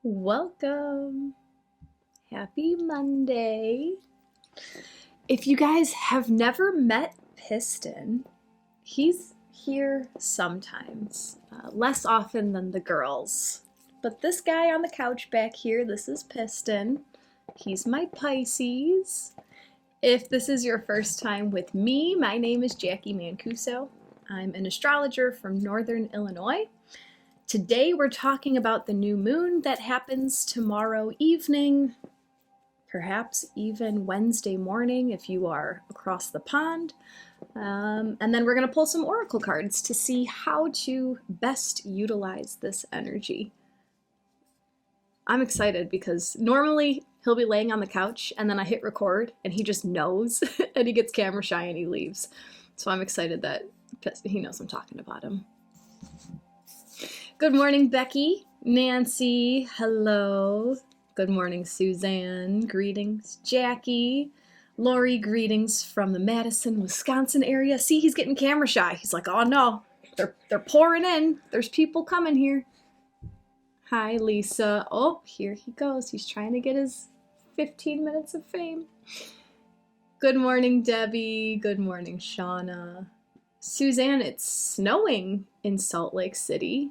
Welcome. Happy Monday. If you guys have never met Piston, he's here sometimes, less often than the girls. But this guy on the couch back here, this is Piston. He's my Pisces. If this is your first time with me, my name is Jacqui Mancuso. I'm an astrologer from Northern Illinois. Today we're talking about the new moon that happens tomorrow evening, perhaps even Wednesday morning if you are across the pond. And then we're going to pull some oracle cards to see how to best utilize this energy. I'm excited because normally he'll be laying on the couch and then I hit record and he just knows and he gets camera shy and he leaves. So I'm excited that he knows I'm talking about him. Good morning, Becky. Nancy, hello. Good morning, Suzanne. Greetings, Jackie. Lori, greetings from the Madison, Wisconsin area. See, he's getting camera shy. He's like, oh no, they're pouring in. There's people coming here. Hi, Lisa. Oh, here he goes. He's trying to get his 15 minutes of fame. Good morning, Debbie. Good morning, Shauna. Suzanne, it's snowing in Salt Lake City.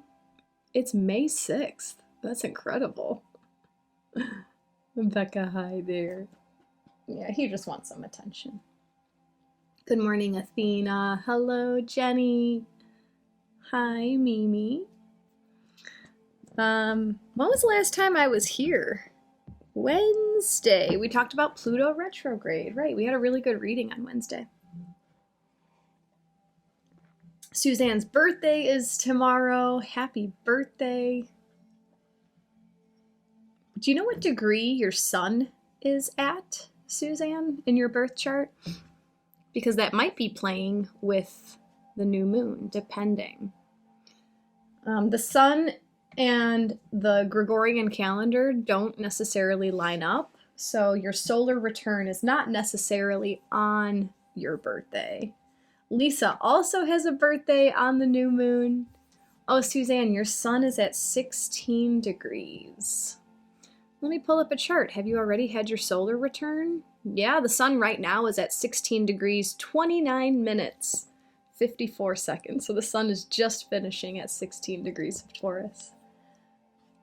It's May 6th. That's incredible. Becca, hi there. Yeah, he just wants some attention. Good morning, Athena. Hello, Jenny. Hi, Mimi. When was the last time I was here? Wednesday. We talked about Pluto retrograde. Right, we had a really good reading on Wednesday. Suzanne's birthday is tomorrow. Happy birthday. Do you know what degree your sun is at, Suzanne, in your birth chart? Because that might be playing with the new moon, depending. The sun and the Gregorian calendar don't necessarily line up, so your solar return is not necessarily on your birthday. Lisa also has a birthday on the new moon. Oh, Suzanne, your sun is at 16 degrees. Let me pull up a chart. Have you already had your solar return? Yeah, the sun right now is at 16 degrees, 29 minutes, 54 seconds. So the sun is just finishing at 16 degrees of Taurus.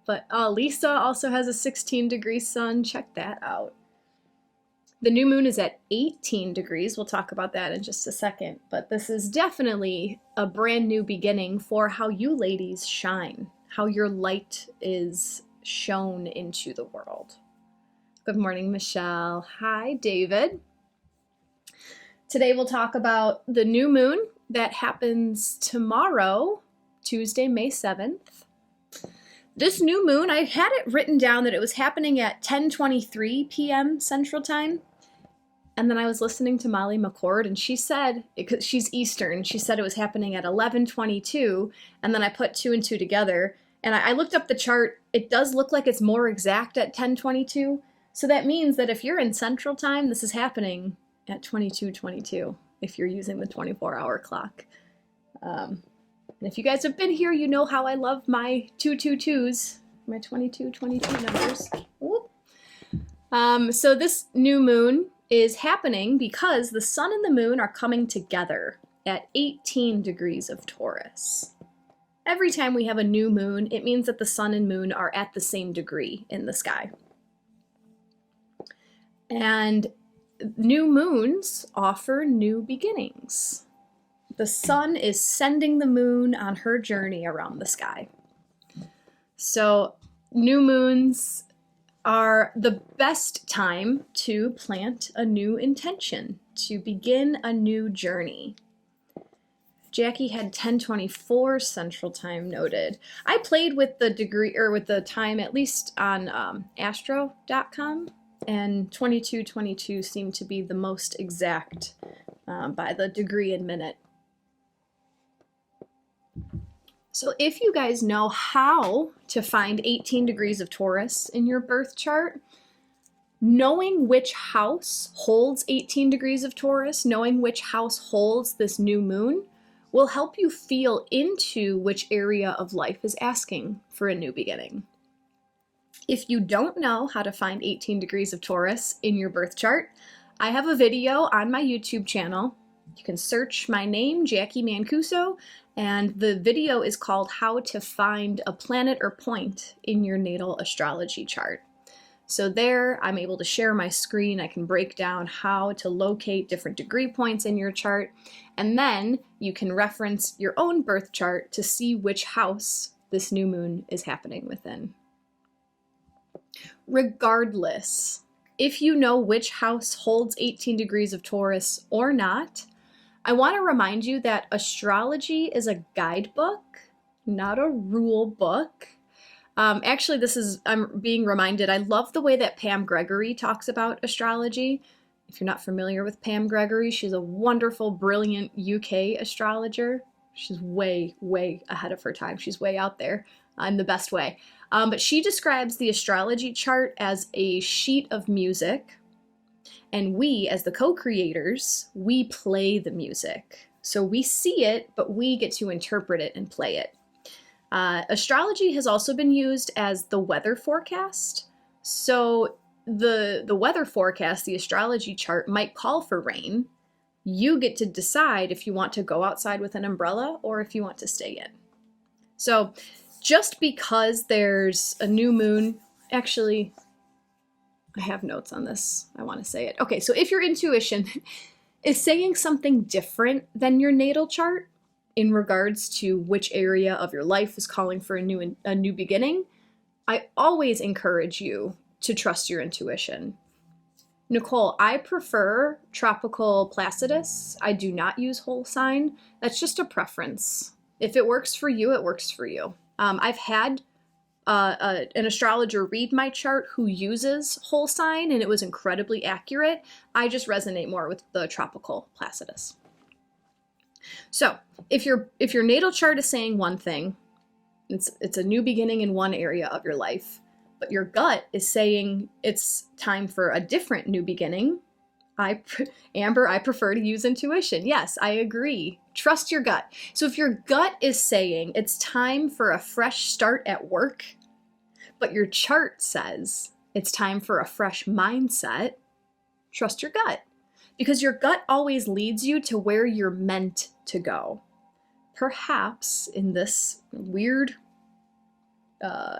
But Lisa also has a 16 degree sun. Check that out. The new moon is at 18 degrees. We'll talk about that in just a second. But this is definitely a brand new beginning for how you ladies shine, how your light is shown into the world. Good morning, Michelle. Hi, David. Today we'll talk about the new moon that happens tomorrow, Tuesday, May 7th. This new moon, I had it written down that it was happening at 10:23 p.m. Central Time. And then I was listening to Molly McCord, and she said, she's Eastern, she said it was happening at 11:22, and then I put two and two together, and I looked up the chart. It does look like it's more exact at 10:22, so that means that if you're in Central Time, this is happening at 22:22, if you're using the 24-hour clock. And if you guys have been here, you know how I love my 222s, my 2222 numbers. Whoop. So this new moon is happening because the sun and the moon are coming together at 18 degrees of Taurus. Every time we have a new moon, it means that the sun and moon are at the same degree in the sky. And new moons offer new beginnings. The sun is sending the moon on her journey around the sky. So new moons are the best time to plant a new intention, to begin a new journey. Jackie had 10:24 Central Time noted. I played with the degree, or with the time, at least on astro.com, and 2222 seemed to be the most exact by the degree and minute. So if you guys know how to find 18 degrees of Taurus in your birth chart, knowing which house holds 18 degrees of Taurus, knowing which house holds this new moon, will help you feel into which area of life is asking for a new beginning. If you don't know how to find 18 degrees of Taurus in your birth chart, I have a video on my YouTube channel. You can search my name, Jacqui Mancuso, and the video is called How to Find a Planet or Point in Your Natal Astrology Chart. So there, I'm able to share my screen. I can break down how to locate different degree points in your chart, and then you can reference your own birth chart to see which house this new moon is happening within. Regardless, if you know which house holds 18 degrees of Taurus or not, I want to remind you that astrology is a guidebook, not a rule book. Actually, I'm being reminded, I love the way that Pam Gregory talks about astrology. If you're not familiar with Pam Gregory, she's a wonderful, brilliant UK astrologer. She's way, way ahead of her time. She's way out there in the best way. But she describes the astrology chart as a sheet of music, and we, as the co-creators, we play the music. So we see it, but we get to interpret it and play it. Astrology has also been used as the weather forecast. So the weather forecast, the astrology chart, might call for rain. You get to decide if you want to go outside with an umbrella or if you want to stay in. So just because there's a new moon, actually, I have notes on this. I want to say it. Okay, so if your intuition is saying something different than your natal chart in regards to which area of your life is calling for a new beginning, I always encourage you to trust your intuition. Nicole, I prefer tropical Placidus. I do not use whole sign. That's just a preference. If it works for you, it works for you. I've had an astrologer read my chart who uses whole sign, and it was incredibly accurate. I just resonate more with the tropical Placidus. So if your natal chart is saying one thing, it's a new beginning in one area of your life, but your gut is saying it's time for a different new beginning, Amber, I prefer to use intuition. Yes, I agree. Trust your gut. So if your gut is saying it's time for a fresh start at work, but your chart says it's time for a fresh mindset, trust your gut. Because your gut always leads you to where you're meant to go. Perhaps in this weird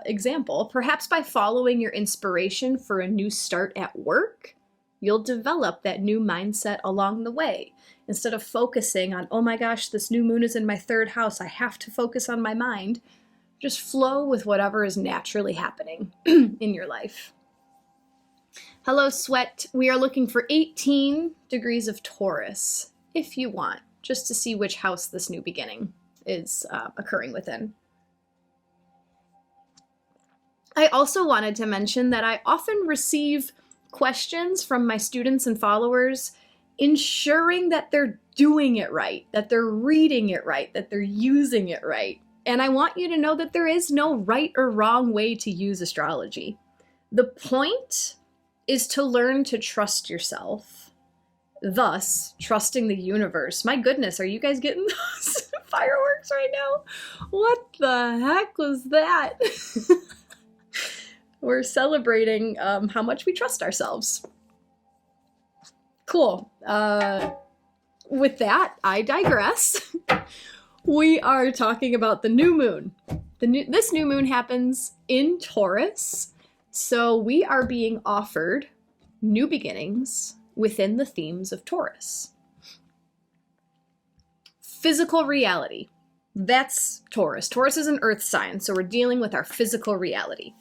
example, perhaps by following your inspiration for a new start at work, you'll develop that new mindset along the way. Instead of focusing on, oh my gosh, this new moon is in my third house, I have to focus on my mind, just flow with whatever is naturally happening in your life. Hello, Sweat. We are looking for 18 degrees of Taurus, if you want, just to see which house this new beginning is occurring within. I also wanted to mention that I often receive questions from my students and followers, ensuring that they're doing it right, that they're reading it right, that they're using it right. And I want you to know that there is no right or wrong way to use astrology. The point is to learn to trust yourself, thus trusting the universe. My goodness, are you guys getting those fireworks right now? What the heck was that? We're celebrating how much we trust ourselves. Cool. With that, I digress. We are talking about the new moon. This new moon happens in Taurus, so we are being offered new beginnings within the themes of Taurus. Physical reality. That's Taurus. Taurus is an earth sign, so we're dealing with our physical reality.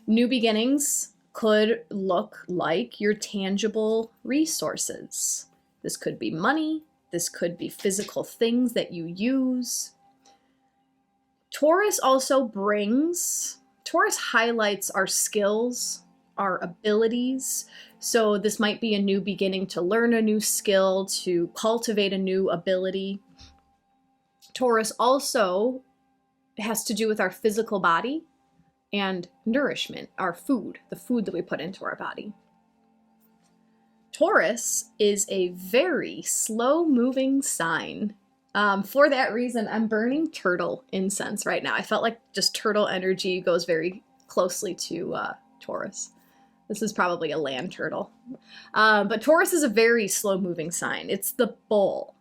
New beginnings could look like your tangible resources. This could be money. This could be physical things that you use. Taurus highlights our skills, our abilities. So this might be a new beginning to learn a new skill, to cultivate a new ability. Taurus also has to do with our physical body and nourishment, our food, the food that we put into our body. Taurus is a very slow-moving sign. For that reason, I'm burning turtle incense right now. I felt like just turtle energy goes very closely to Taurus. This is probably a land turtle. But Taurus is a very slow-moving sign. It's the bull.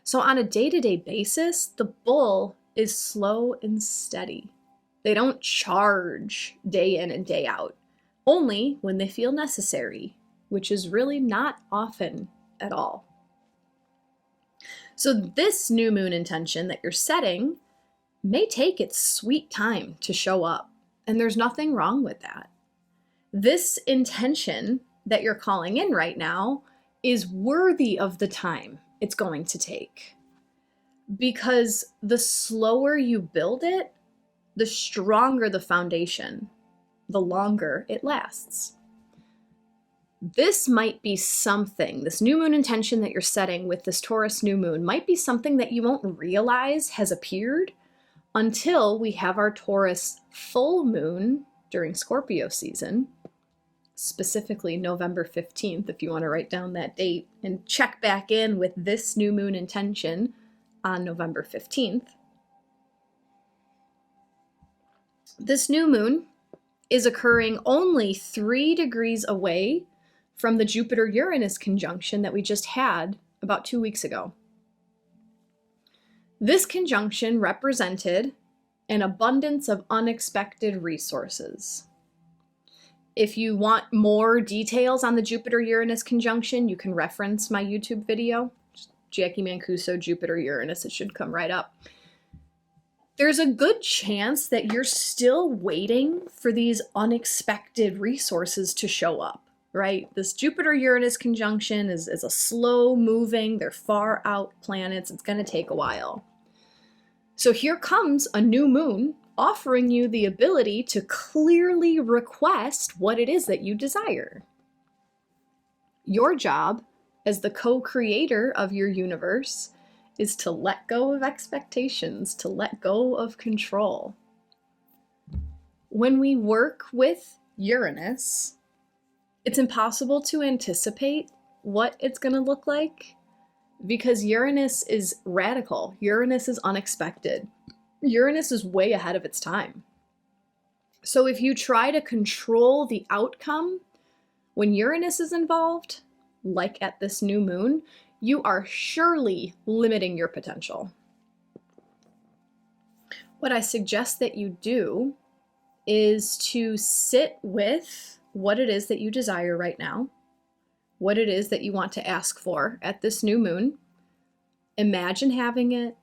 So on a day-to-day basis, the bull is slow and steady. They don't charge day in and day out, only when they feel necessary, which is really not often at all. So this new moon intention that you're setting may take its sweet time to show up, and there's nothing wrong with that. This intention that you're calling in right now is worthy of the time it's going to take, because the slower you build it, the stronger the foundation, the longer it lasts. This might be something, this new moon intention that you're setting with this Taurus new moon might be something that you won't realize has appeared until we have our Taurus full moon during Scorpio season, specifically November 15th, if you want to write down that date and check back in with this new moon intention on November 15th. This new moon is occurring only 3 degrees away from the Jupiter-Uranus conjunction that we just had about 2 weeks ago. This conjunction represented an abundance of unexpected resources. If you want more details on the Jupiter-Uranus conjunction, you can reference my YouTube video, Jacqui Mancuso, Jupiter-Uranus. It should come right up. There's a good chance that you're still waiting for these unexpected resources to show up, right? This Jupiter-Uranus conjunction is a slow-moving, they're far out planets. It's going to take a while. So here comes a new moon offering you the ability to clearly request what it is that you desire. Your job as the co-creator of your universe is to let go of expectations, to let go of control. When we work with Uranus, it's impossible to anticipate what it's going to look like because Uranus is radical. Uranus is unexpected. Uranus is way ahead of its time. So if you try to control the outcome when Uranus is involved, like at this new moon, you are surely limiting your potential. What I suggest that you do is to sit with what it is that you desire right now, what it is that you want to ask for at this new moon. Imagine having it,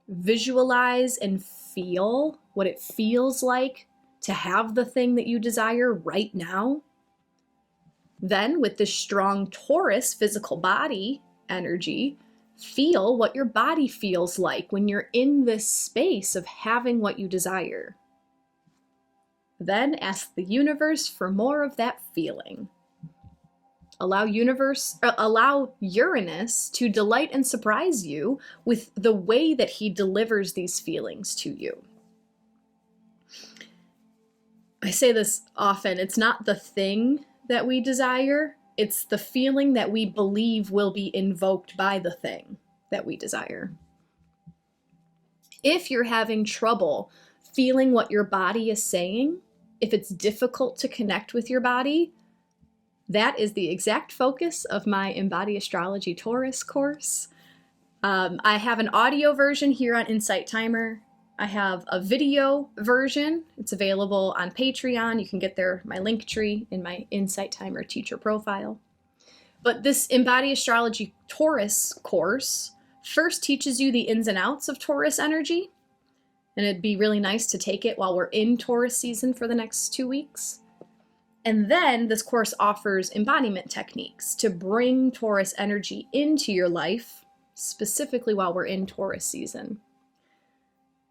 visualize and feel what it feels like to have the thing that you desire right now. Then with this strong Taurus physical body energy, feel what your body feels like when you're in this space of having what you desire. Then ask the universe for more of that feeling. Allow Uranus to delight and surprise you with the way that he delivers these feelings to you. I say this often, it's not the thing that we desire, it's the feeling that we believe will be invoked by the thing that we desire. If you're having trouble feeling what your body is saying, if it's difficult to connect with your body, that is the exact focus of my Embody Astrology Taurus course. I have an audio version here on Insight Timer. I have a video version. It's available on Patreon. You can get there, my link tree in my Insight Timer teacher profile. But this Embody Astrology Taurus course first teaches you the ins and outs of Taurus energy. And it'd be really nice to take it while we're in Taurus season for the next 2 weeks. And then this course offers embodiment techniques to bring Taurus energy into your life, specifically while we're in Taurus season.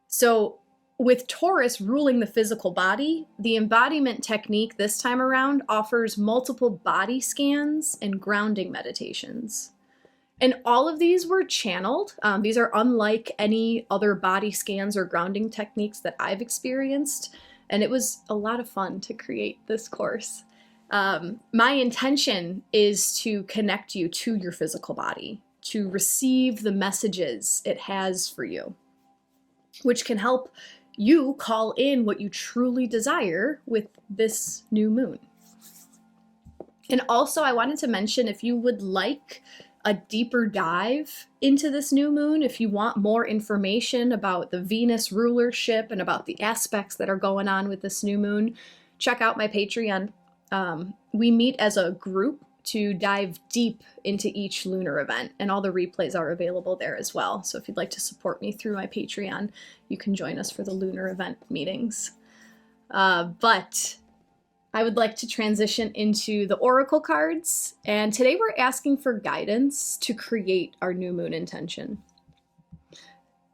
So with Taurus ruling the physical body, the embodiment technique this time around offers multiple body scans and grounding meditations. And all of these were channeled. These are unlike any other body scans or grounding techniques that I've experienced. And it was a lot of fun to create this course. My intention is to connect you to your physical body, to receive the messages it has for you, which can help you call in what you truly desire with this new moon. And also, I wanted to mention, if you would like a deeper dive into this new moon, if you want more information about the Venus rulership and about the aspects that are going on with this new moon, check out my Patreon. We meet as a group to dive deep into each lunar event, and all the replays are available there as well. So if you'd like to support me through my Patreon, you can join us for the lunar event meetings. But I would like to transition into the oracle cards, and today we're asking for guidance to create our new moon intention.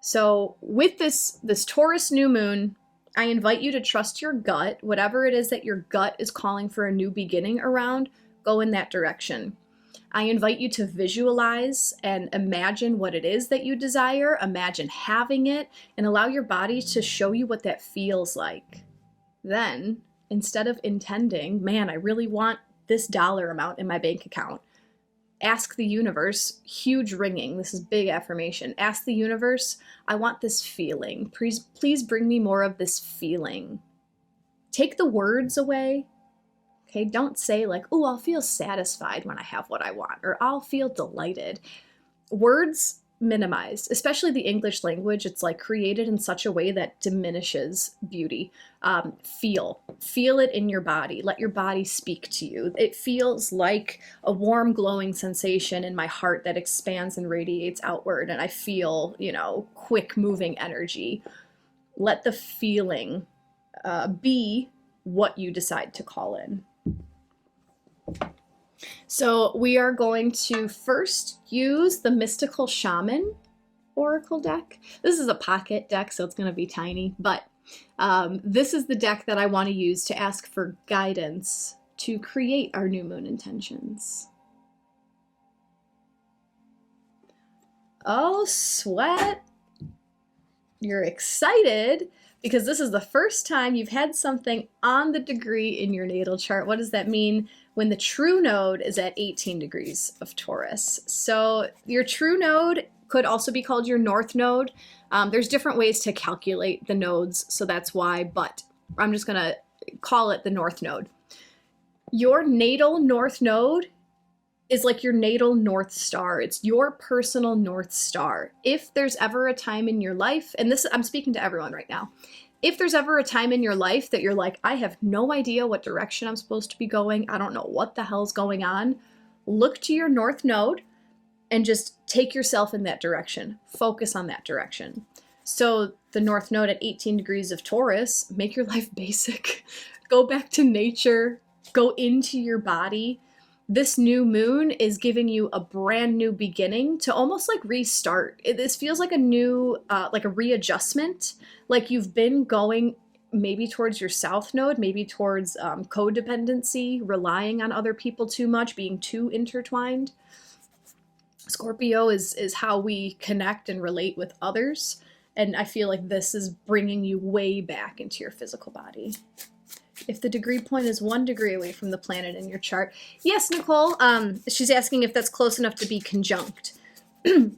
So with this Taurus new moon, I invite you to trust your gut. Whatever it is that your gut is calling for a new beginning around, go in that direction. I invite you to visualize and imagine what it is that you desire, imagine having it, and allow your body to show you what that feels like. Then, instead of intending, man, I really want this dollar amount in my bank account, ask the universe, huge ringing, this is big affirmation, ask the universe, I want this feeling. Please bring me more of this feeling. Take the words away. Okay, don't say like, oh, I'll feel satisfied when I have what I want, or I'll feel delighted. Words minimized, especially the English language. It's like created in such a way that diminishes beauty. Feel it in your body. Let your body speak to you. It feels like a warm, glowing sensation in my heart that expands and radiates outward. And I feel, quick moving energy. Let the feeling be what you decide to call in. So we are going to first use the Mystical Shaman Oracle deck. This is a pocket deck, so it's going to be tiny, but this is the deck that I want to use to ask for guidance to create our new moon intentions. Oh, sweat. You're excited because this is the first time you've had something on the degree in your natal chart. What does that mean? When the true node is at 18 degrees of Taurus. So your true node could also be called your north node. There's different ways to calculate the nodes, so that's why, but I'm just gonna call it the north node. Your natal north node is like your natal North Star. It's your personal North Star. If there's ever a time in your life, and this, I'm speaking to everyone right now, if there's ever a time in your life that you're like, I have no idea what direction I'm supposed to be going, I don't know what the hell's going on, look to your North Node and just take yourself in that direction. Focus on that direction. So the North Node at 18 degrees of Taurus, make your life basic. Go back to nature. Go into your body. This new moon is giving you a brand new beginning to almost like restart. This feels like a new, like a readjustment. Like you've been going maybe towards your south node, maybe towards codependency, relying on other people too much, being too intertwined. Scorpio is how we connect and relate with others. And I feel like this is bringing you way back into your physical body. If the degree point is 1 degree away from the planet in your chart. Yes, Nicole, she's asking if that's close enough to be conjunct. The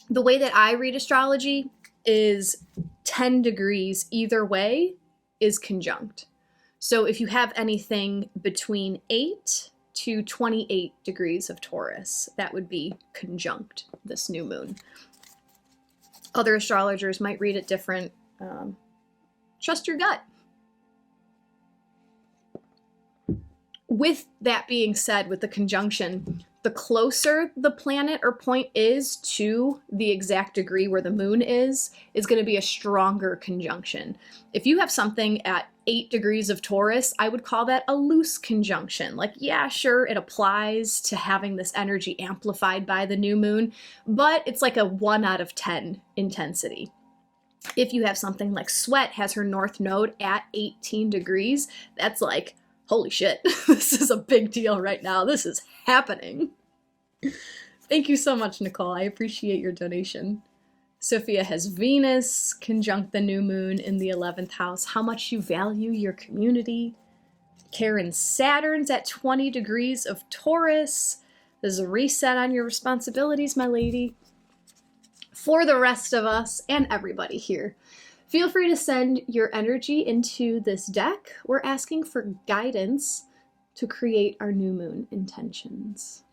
way that I read astrology is 10 degrees either way is conjunct. So if you have anything between 8 to 28 degrees of Taurus, that would be conjunct this new moon. Other astrologers might read it different. Trust your gut. With that being said, with the conjunction, the closer the planet or point is to the exact degree where the moon is going to be a stronger conjunction. If you have something at 8 degrees of Taurus, I would call that a loose conjunction. Like, yeah, sure, it applies to having this energy amplified by the new moon, but it's like a 1 out of 10 intensity. If you have something like Sweat has her north node at 18 degrees, that's like, holy shit, this is a big deal right now. This is happening. Thank you so much, Nicole. I appreciate your donation. Sophia has Venus conjunct the new moon in the 11th house. How much you value your community. Karen, Saturn's at 20 degrees of Taurus. There's a reset on your responsibilities, my lady. For the rest of us and everybody here, Feel free to send your energy into this deck. We're asking for guidance to create our new moon intentions.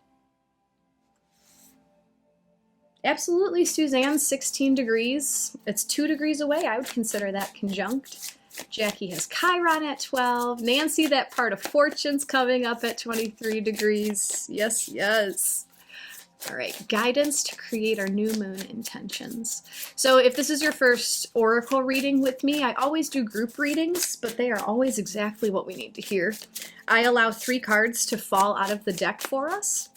Absolutely, Suzanne, 16 degrees. It's 2 degrees away. I would consider that conjunct. Jackie has Chiron at 12. Nancy, that part of fortune's coming up at 23 degrees. Yes, yes. All right, guidance to create our new moon intentions. So if this is your first oracle reading with me, I always do group readings, but they are always exactly what we need to hear. I allow 3 cards to fall out of the deck for us.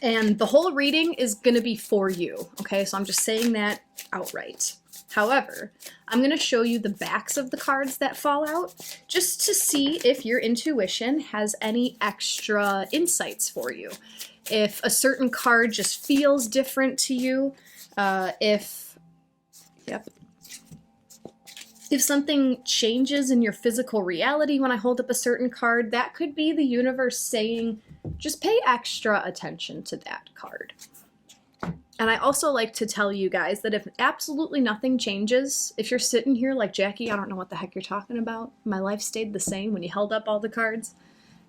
And the whole reading is going to be for you, okay? So I'm just saying that outright. However, I'm going to show you the backs of the cards that fall out just to see if your intuition has any extra insights for you. If a certain card just feels different to you, if something changes in your physical reality when I hold up a certain card, that could be the universe saying, just pay extra attention to that card. And I also like to tell you guys that if absolutely nothing changes, if you're sitting here like, Jackie, I don't know what the heck you're talking about, my life stayed the same when you held up all the cards,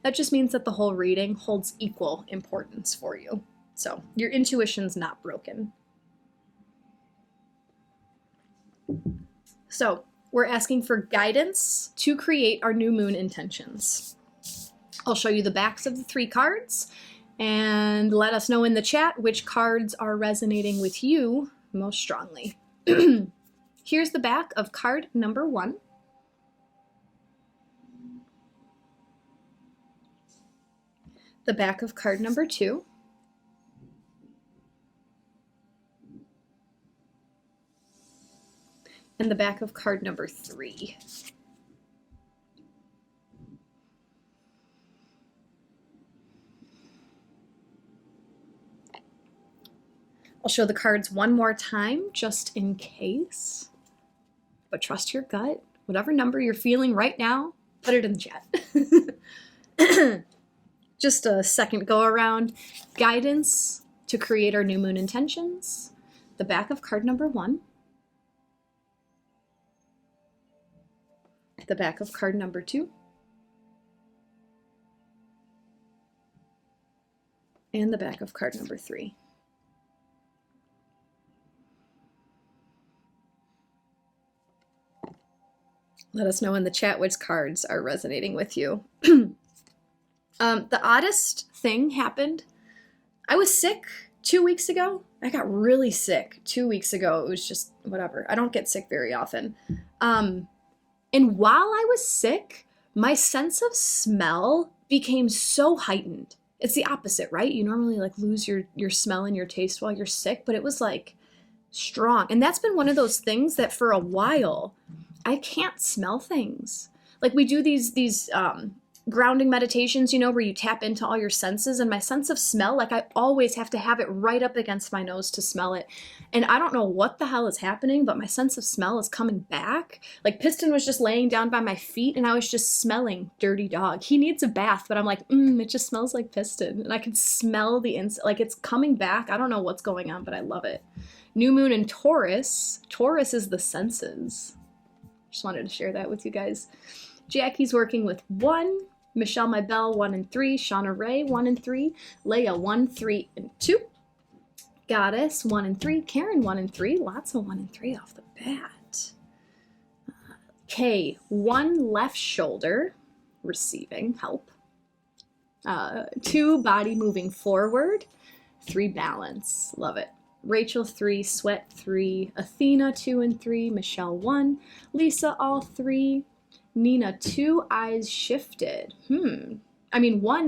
that just means that the whole reading holds equal importance for you. So your intuition's not broken. So we're asking for guidance to create our new moon intentions. I'll show you the backs of the 3 cards and let us know in the chat which cards are resonating with you most strongly. Here's the back of card number 1. The back of card number 2. And the back of card number 3. I'll show the cards one more time, just in case. But trust your gut. Whatever number you're feeling right now, put it in the chat. Just a second go around. Guidance to create our new moon intentions. The back of card number 1. The back of card number 2. And the back of card number 3. Let us know in the chat which cards are resonating with you. The oddest thing happened. I was sick 2 weeks ago. I got really sick 2 weeks ago. It was just whatever. I don't get sick very often. And while I was sick, my sense of smell became so heightened. It's the opposite, right? You normally like lose your smell and your taste while you're sick, but it was like strong. And that's been one of those things that for a while, I can't smell things. Like we do these grounding meditations, you know, where you tap into all your senses, and my sense of smell, like I always have to have it right up against my nose to smell it. And I don't know what the hell is happening, but my sense of smell is coming back. Like Piston was just laying down by my feet and I was just smelling Dirty Dog. He needs a bath, but I'm like, it just smells like Piston. And I can smell like it's coming back. I don't know what's going on, but I love it. New moon in Taurus. Taurus is the senses. Just wanted to share that with you guys. Jackie's working with 1. Michelle Mybell, 1 and 3. Shauna Ray, 1 and 3. Leah, 1, 3, and 2. Goddess, 1 and 3. Karen, 1 and 3. Lots of 1 and 3 off the bat. Kay, 1 left shoulder, receiving help. 2 body moving forward. 3 balance. Love it. Rachel, 3, Sweat, 3, Athena, 2 and 3, Michelle, 1, Lisa, all 3, Nina, 2 eyes shifted. 1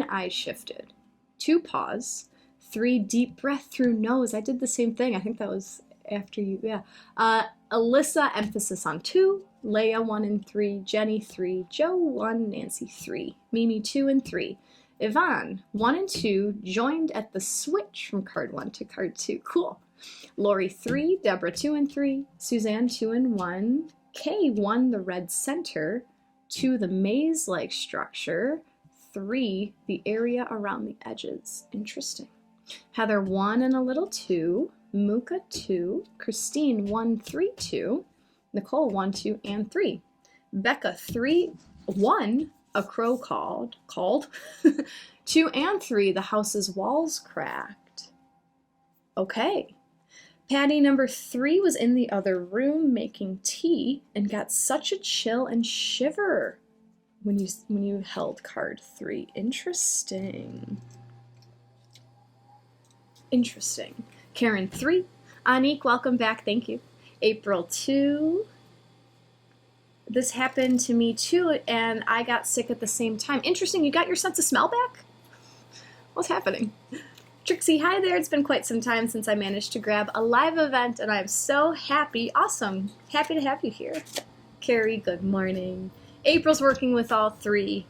eye shifted. 2 pause, 3 deep breath through nose. I did the same thing. I think that was after you, yeah. Alyssa, emphasis on 2, Leah, 1 and 3, Jenny, 3, Joe, 1, Nancy, 3, Mimi, 2 and 3. Yvonne, 1 and 2, joined at the switch from card 1 to card 2. Cool. Lori, 3, Deborah, 2 and 3, Suzanne, 2 and 1, Kay, 1, the red center, 2, the maze-like structure, 3, the area around the edges. Interesting. Heather, 1 and a little 2, Muka, 2, Christine, 1, 3, 2, Nicole, 1, 2, and 3. Becca, 3, 1, a crow called. 2 and 3, the house's walls cracked. Okay. Patty, number 3, was in the other room making tea and got such a chill and shiver when you held card 3. Interesting. Interesting. Karen, 3. Anique, welcome back. Thank you. April, 2. This happened to me too, and I got sick at the same time. Interesting. You got your sense of smell back? What's happening? Trixie, hi there. It's been quite some time since I managed to grab a live event, and I'm so happy. Awesome. Happy to have you here. Carrie, good morning. April's working with all 3.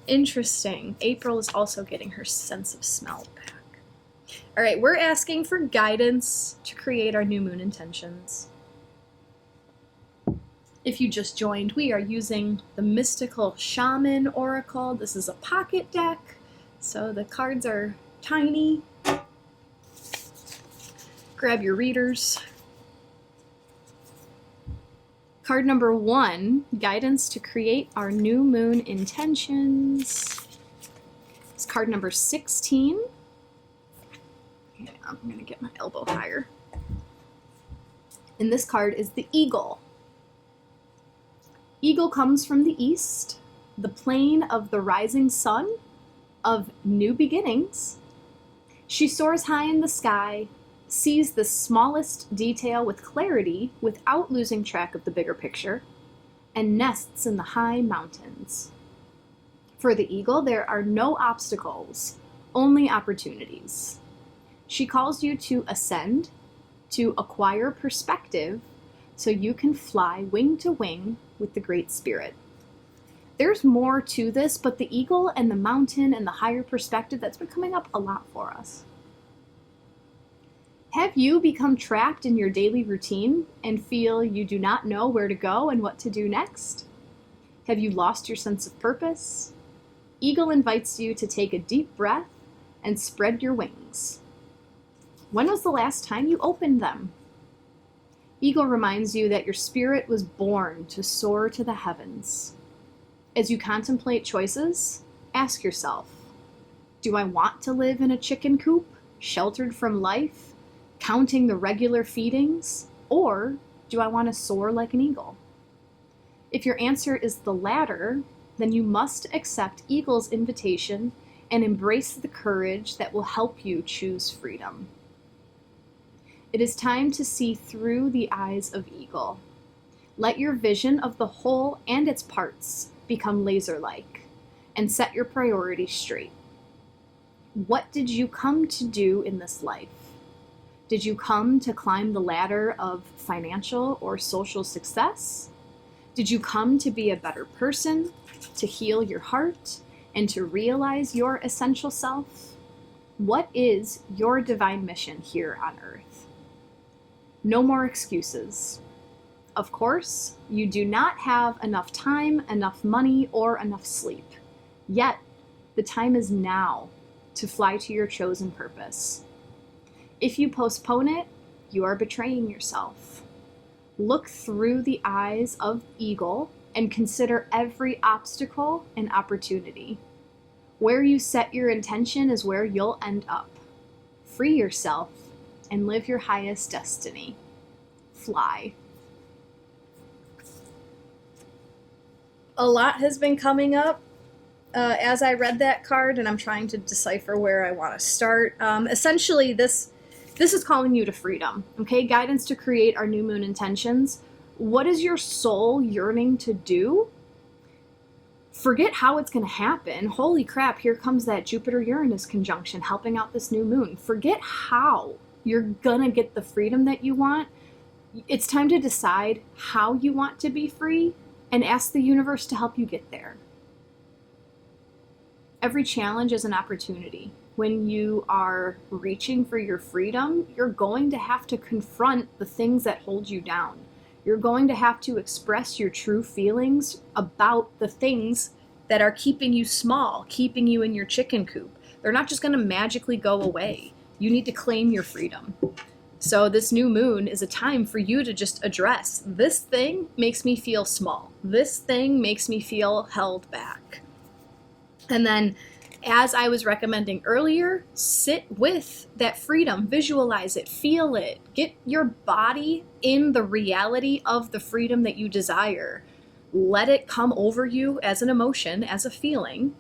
Interesting. April is also getting her sense of smell back. All right, we're asking for guidance to create our new moon intentions. If you just joined, we are using the Mystical Shaman Oracle. This is a pocket deck, so the cards are tiny. Grab your readers. Card number 1, guidance to create our new moon intentions. It's card number 16. Yeah, I'm going to get my elbow higher. And this card is the Eagle. Eagle comes from the east, the plane of the rising sun, of new beginnings. She soars high in the sky, sees the smallest detail with clarity without losing track of the bigger picture, and nests in the high mountains. For the eagle, there are no obstacles, only opportunities. She calls you to ascend, to acquire perspective, so you can fly wing to wing with the Great Spirit. There's more to this, but the eagle and the mountain and the higher perspective, that's been coming up a lot for us. Have you become trapped in your daily routine and feel you do not know where to go and what to do next? Have you lost your sense of purpose? Eagle invites you to take a deep breath and spread your wings. When was the last time you opened them? Eagle reminds you that your spirit was born to soar to the heavens. As you contemplate choices, ask yourself, do I want to live in a chicken coop, sheltered from life, counting the regular feedings, or do I want to soar like an eagle? If your answer is the latter, then you must accept Eagle's invitation and embrace the courage that will help you choose freedom. It is time to see through the eyes of Eagle. Let your vision of the whole and its parts become laser-like, and set your priorities straight. What did you come to do in this life? Did you come to climb the ladder of financial or social success? Did you come to be a better person, to heal your heart, and to realize your essential self? What is your divine mission here on Earth? No more excuses. Of course, you do not have enough time, enough money, or enough sleep. Yet, the time is now to fly to your chosen purpose. If you postpone it, you are betraying yourself. Look through the eyes of Eagle and consider every obstacle an opportunity. Where you set your intention is where you'll end up. Free yourself and live your highest destiny. Fly. A lot has been coming up as I read that card, and I'm trying to decipher where I want to start. Essentially, this is calling you to freedom, okay? Guidance to create our new moon intentions. What is your soul yearning to do? Forget how it's going to happen. Holy crap, here comes that Jupiter-Uranus conjunction helping out this new moon. Forget how you're going to get the freedom that you want. It's time to decide how you want to be free and ask the universe to help you get there. Every challenge is an opportunity. When you are reaching for your freedom, you're going to have to confront the things that hold you down. You're going to have to express your true feelings about the things that are keeping you small, keeping you in your chicken coop. They're not just going to magically go away. You need to claim your freedom. So this new moon is a time for you to just address, this thing makes me feel small. This thing makes me feel held back. And then, as I was recommending earlier, sit with that freedom, visualize it, feel it, get your body in the reality of the freedom that you desire. Let it come over you as an emotion, as a feeling,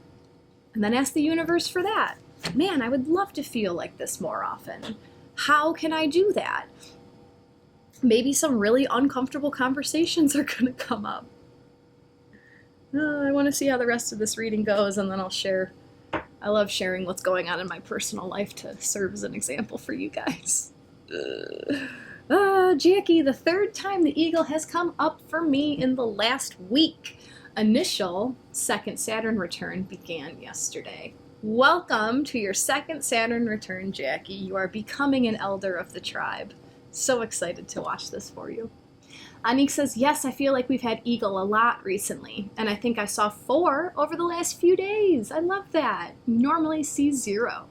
and then ask the universe for that. Man, I would love to feel like this more often. How can I do that? Maybe some really uncomfortable conversations are going to come up. I want to see how the rest of this reading goes, and then I'll share. I love sharing what's going on in my personal life to serve as an example for you guys. Jacqui, the third time the eagle has come up for me in the last week. Initial second Saturn return began yesterday. Welcome to your second Saturn return, Jacqui. You are becoming an elder of the tribe. So excited to watch this for you. Anik says, yes, I feel like we've had eagle a lot recently, and I think I saw 4 over the last few days. I love that. Normally see 0.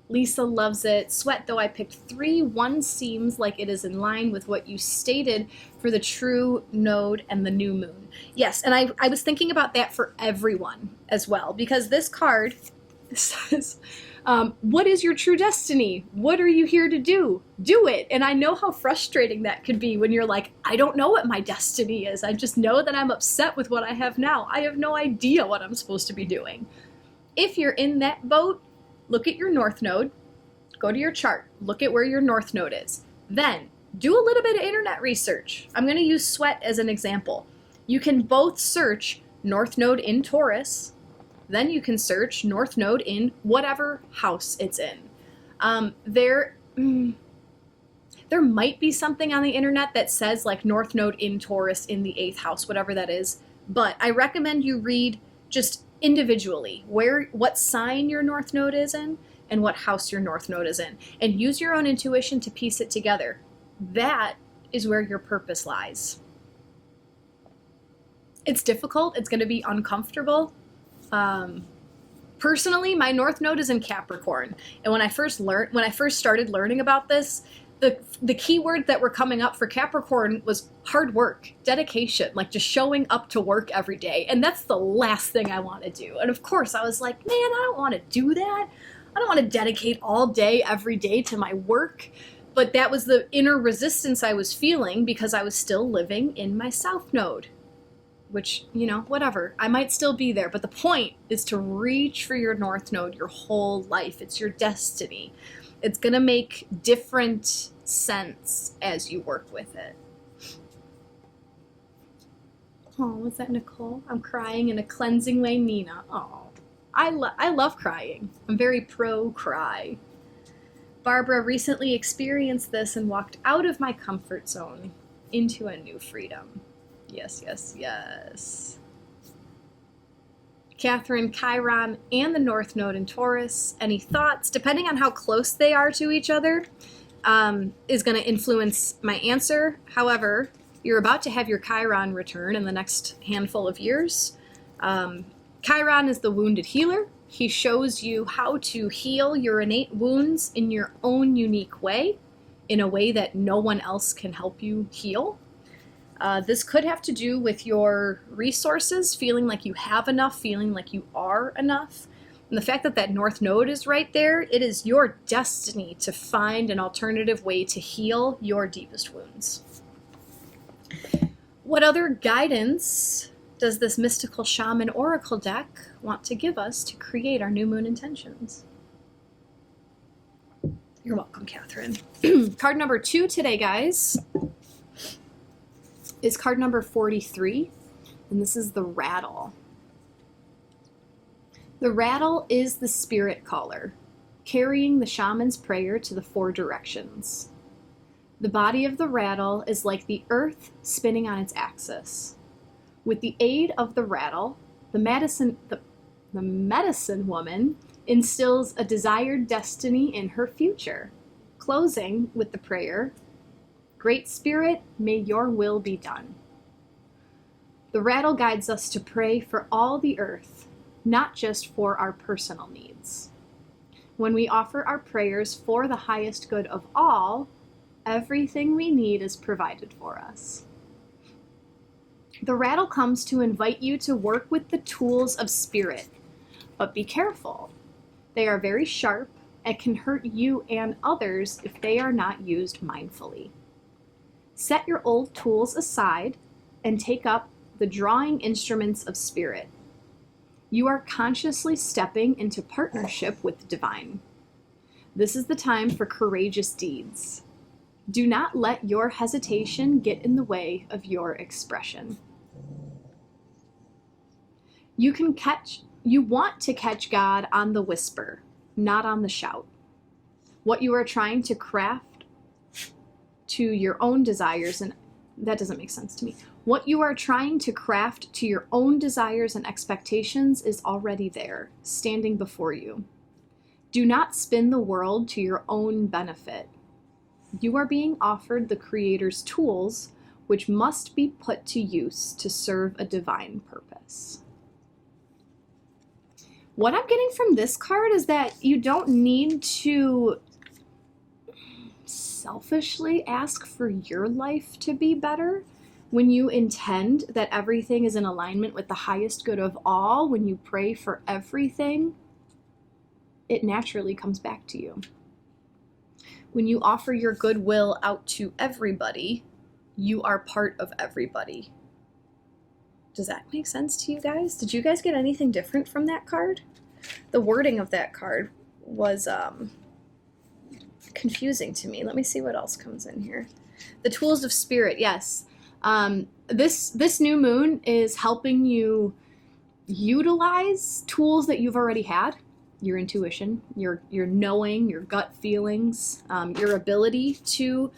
Lisa loves it. Sweat, though I picked 3. 1 seems like it is in line with what you stated for the true node and the new moon. Yes, and I was thinking about that for everyone as well, because this card says, what is your true destiny? What are you here to do? Do it. And I know how frustrating that could be when you're like, I don't know what my destiny is. I just know that I'm upset with what I have now. I have no idea what I'm supposed to be doing. If you're in that boat, look at your north node, go to your chart, look at where your north node is. Then do a little bit of internet research. I'm going to use Sweat as an example. You can both search north node in Taurus. Then you can search north node in whatever house it's in. There might be something on the internet that says like north node in Taurus in the 8th house, whatever that is. But I recommend you read just individually what sign your north node is in and what house your north node is in. And use your own intuition to piece it together. That is where your purpose lies. It's difficult. It's going to be uncomfortable. Personally, my north node is in Capricorn, and when I first started learning about this, the keyword that were coming up for Capricorn was hard work, dedication, like just showing up to work every day, and that's the last thing I want to do. And of course, I was like, man, I don't want to do that. I don't want to dedicate all day every day to my work. But that was the inner resistance I was feeling because I was still living in my south node. Which, whatever. I might still be there, but the point is to reach for your north node your whole life. It's your destiny. It's going to make different sense as you work with it. Oh, was that Nicole? I'm crying in a cleansing way, Nina. Oh, I love crying. I'm very pro-cry. Barbara recently experienced this and walked out of my comfort zone into a new freedom. Yes, yes, yes. Catherine, Chiron, and the North Node in Taurus. Any thoughts? Depending on how close they are to each other, is going to influence my answer. However, you're about to have your Chiron return in the next handful of years. Chiron is the wounded healer. He shows you how to heal your innate wounds in your own unique way, in a way that no one else can help you heal. This could have to do with your resources, feeling like you have enough, feeling like you are enough. And the fact that that North Node is right there, it is your destiny to find an alternative way to heal your deepest wounds. What other guidance does this mystical shaman oracle deck want to give us to create our new moon intentions? You're welcome, Catherine. Card number 2 today, guys, is card number 43, and this is the rattle. The rattle is the spirit caller, carrying the shaman's prayer to the 4 directions. The body of the rattle is like the earth spinning on its axis. With the aid of the rattle, the medicine woman instills a desired destiny in her future, closing with the prayer, Great Spirit, may your will be done. The rattle guides us to pray for all the earth, not just for our personal needs. When we offer our prayers for the highest good of all, Everything we need is provided for us. The rattle comes to invite you to work with the tools of spirit, but be careful. They are very sharp and can hurt you and others if they are not used mindfully. Set your old tools aside and take up the drawing instruments of spirit. You are consciously stepping into partnership with the divine. This is the time for courageous deeds. Do not let your hesitation get in the way of your expression. You want to catch God on the whisper, not on the shout. What you are trying to craft to your own desires, and that doesn't make sense to me. What you are trying to craft to your own desires and expectations is already there, standing before you. Do not spin the world to your own benefit. You are being offered the Creator's tools, which must be put to use to serve a divine purpose. What I'm getting from this card is that you don't need to selfishly ask for your life to be better. When you intend that everything is in alignment with the highest good of all, when you pray for everything, it naturally comes back to you. When you offer your goodwill out to everybody, you are part of everybody. Does that make sense to you guys? Did you guys get anything different from that card? The wording of that card was confusing to me. Let me see what else comes in here. The tools of spirit, yes. This new moon is helping you utilize tools that you've already had. Your intuition, your knowing, your gut feelings, your ability to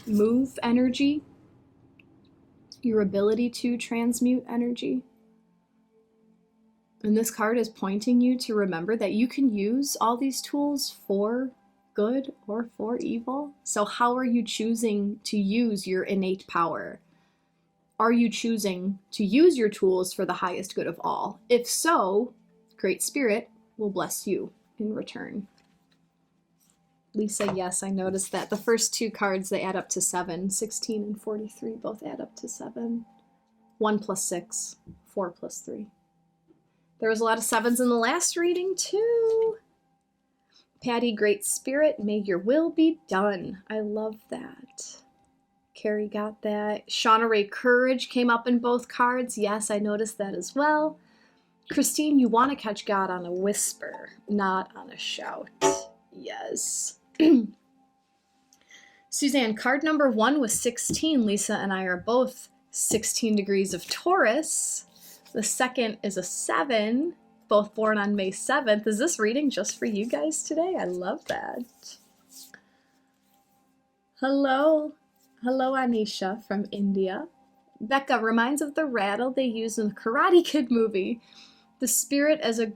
move energy, your ability to transmute energy. And this card is pointing you to remember that you can use all these tools for good or for evil. So how are you choosing to use your innate power? Are you choosing to use your tools for the highest good of all? If so, Great Spirit will bless you in return. Lisa, yes, I noticed that. The first two cards, they add up to 7. 16 and 43 both add up to 7. 1 plus 6, 4 plus 3. There was a lot of 7s in the last reading, too. Patty, Great Spirit, may your will be done. I love that. Carrie got that. Shauna Ray, Courage came up in both cards. Yes, I noticed that as well. Christine, you want to catch God on a whisper, not on a shout. Yes. Suzanne, card number 1 was 16. Lisa and I are both 16 degrees of Taurus. The second is a 7, both born on May 7th. Is this reading just for you guys today? I love that. Hello. Hello, Anisha from India. Becca reminds of the rattle they use in the Karate Kid movie. The spirit as a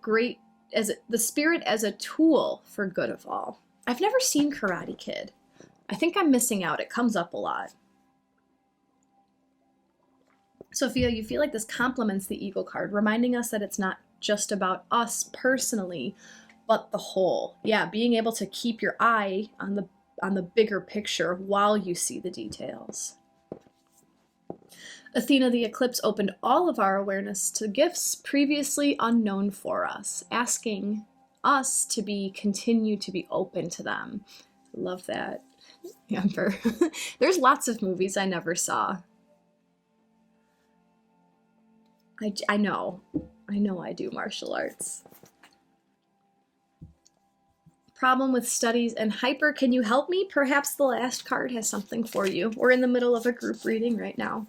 tool for good of all. I've never seen Karate Kid. I think I'm missing out. It comes up a lot. Sophia, you feel like this complements the Eagle card, reminding us that it's not just about us personally, but the whole. Yeah, being able to keep your eye on the bigger picture while you see the details. Athena, the eclipse opened all of our awareness to gifts previously unknown for us, asking us to continue to be open to them. Love that. Amber. There's lots of movies I never saw. I know I do martial arts. Problem with studies and hyper, can you help me? Perhaps the last card has something for you. We're in the middle of a group reading right now.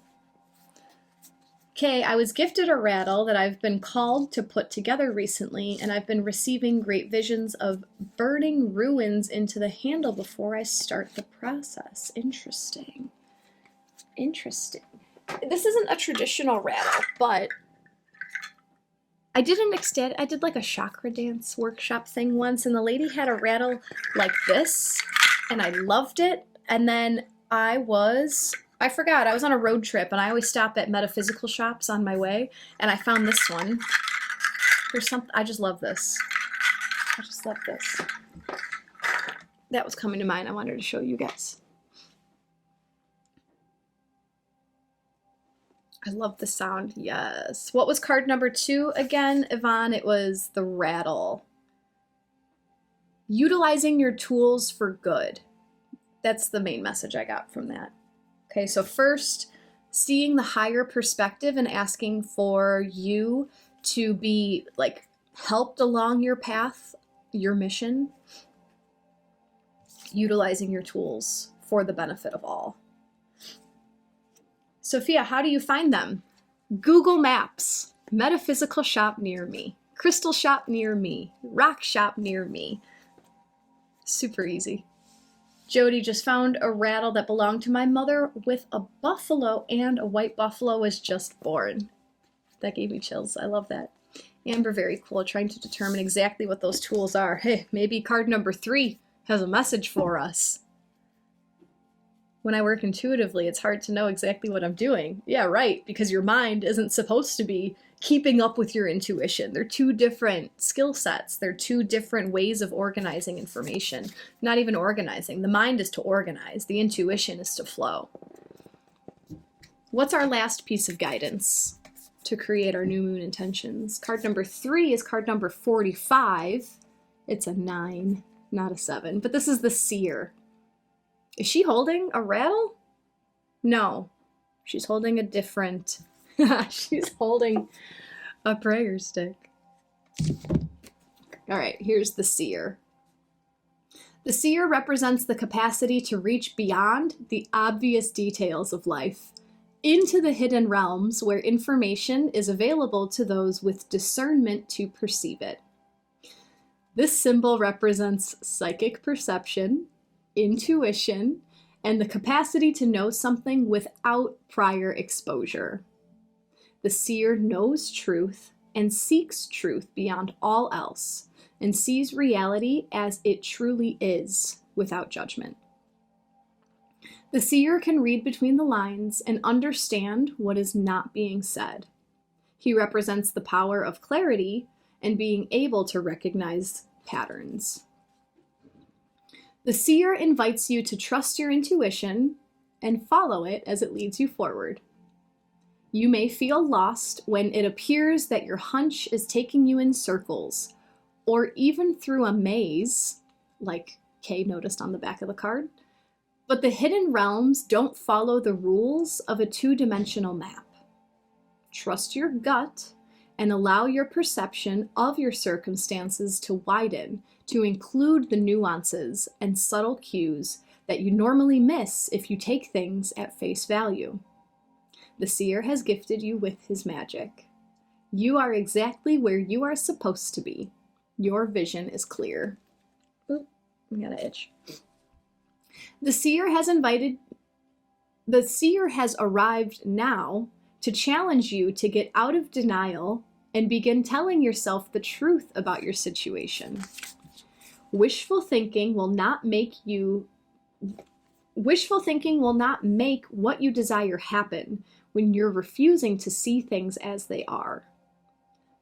Okay, I was gifted a rattle that I've been called to put together recently, and I've been receiving great visions of burning ruins into the handle before I start the process. Interesting. Interesting. This isn't a traditional rattle, but I did like a chakra dance workshop thing once, and the lady had a rattle like this, and I loved it. And then I forgot, I was on a road trip, and I always stop at metaphysical shops on my way, and I found this one. I just love this. I just love this. That was coming to mind. I wanted to show you guys. I love the sound. Yes. What was card number 2 again, Yvonne? It was the rattle. Utilizing your tools for good. That's the main message I got from that. Okay, so first, seeing the higher perspective and asking for you to be like helped along your path, your mission, utilizing your tools for the benefit of all. Sophia, how do you find them? Google Maps, metaphysical shop near me, crystal shop near me, rock shop near me. Super easy. Jody just found a rattle that belonged to my mother with a buffalo, and a white buffalo was just born. That gave me chills. I love that. Amber, very cool, trying to determine exactly what those tools are. Hey, maybe card number 3 has a message for us. When I work intuitively, it's hard to know exactly what I'm doing. Yeah, right, because your mind isn't supposed to be keeping up with your intuition. They're 2 different skill sets. They're 2 different ways of organizing information. Not even organizing. The mind is to organize. The intuition is to flow. What's our last piece of guidance to create our new moon intentions? Card number 3 is card number 45. It's a 9, not a 7. But this is the seer. Is she holding a rattle? No. She's holding a different... She's holding a prayer stick. All right, here's the seer. The seer represents the capacity to reach beyond the obvious details of life into the hidden realms where information is available to those with discernment to perceive it. This symbol represents psychic perception, intuition, and the capacity to know something without prior exposure. The seer knows truth and seeks truth beyond all else, and sees reality as it truly is, without judgment. The seer can read between the lines and understand what is not being said. He represents the power of clarity and being able to recognize patterns. The seer invites you to trust your intuition and follow it as it leads you forward. You may feel lost when it appears that your hunch is taking you in circles, or even through a maze, like Kay noticed on the back of the card. But the hidden realms don't follow the rules of a 2-dimensional map. Trust your gut and allow your perception of your circumstances to widen, to include the nuances and subtle cues that you normally miss if you take things at face value. The seer has gifted you with his magic. You are exactly where you are supposed to be. Your vision is clear. Oop, I got an itch. The seer has arrived now to challenge you to get out of denial and begin telling yourself the truth about your situation. Wishful thinking will not make what you desire happen when you're refusing to see things as they are.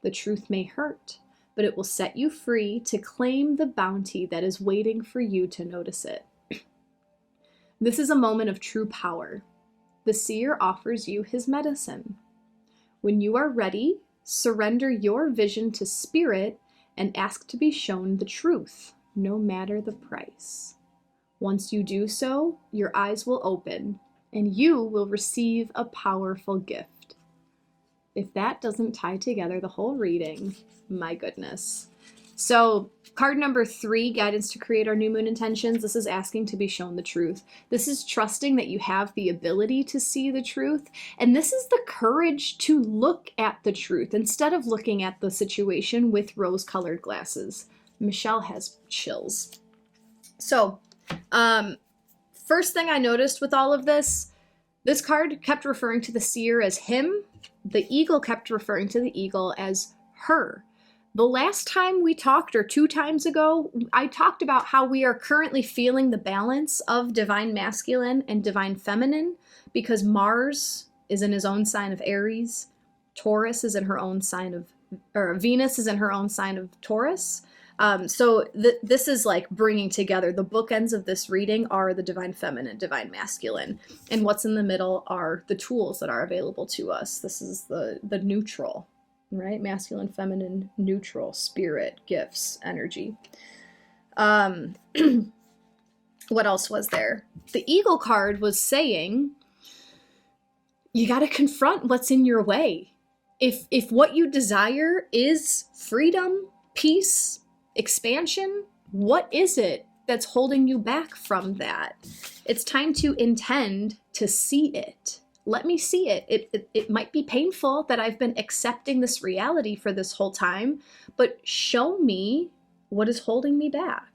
The truth may hurt, but it will set you free to claim the bounty that is waiting for you to notice it. This is a moment of true power. The seer offers you his medicine. When you are ready, surrender your vision to spirit and ask to be shown the truth, no matter the price. Once you do so, your eyes will open, and you will receive a powerful gift. If that doesn't tie together the whole reading, my goodness. So, card number 3, guidance to create our new moon intentions. This is asking to be shown the truth. This is trusting that you have the ability to see the truth. And this is the courage to look at the truth instead of looking at the situation with rose-colored glasses. Michelle has chills. So, first thing I noticed with all of this card kept referring to the seer as him. The eagle kept referring to the eagle as her. The last time we talked, or 2 times ago, I talked about how we are currently feeling the balance of divine masculine and divine feminine because Mars is in his own sign of Aries, Taurus is in her own sign of, or Venus is in her own sign of Taurus. So this is like bringing together, the bookends of this reading are the divine feminine, divine masculine, and what's in the middle are the tools that are available to us. This is the neutral, right? Masculine, feminine, neutral, spirit, gifts, energy. What else was there? The Eagle card was saying, you got to confront what's in your way. If what you desire is freedom, peace, expansion, what is it that's holding you back from that? It's time to intend to see it. Let me see it. It might be painful that I've been accepting this reality for this whole time, but show me what is holding me back.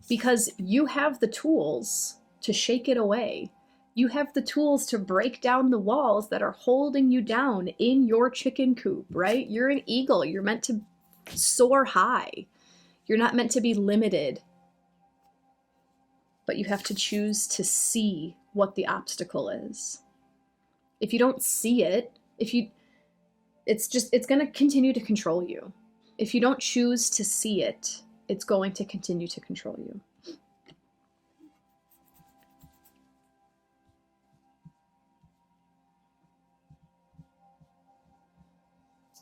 Because you have the tools to shake it away. You have the tools to break down the walls that are holding you down in your chicken coop, right? You're an eagle. You're meant to soar high. You're not meant to be limited. But you have to choose to see what the obstacle is. If you don't see it, it's going to continue to control you. If you don't choose to see it, it's going to continue to control you.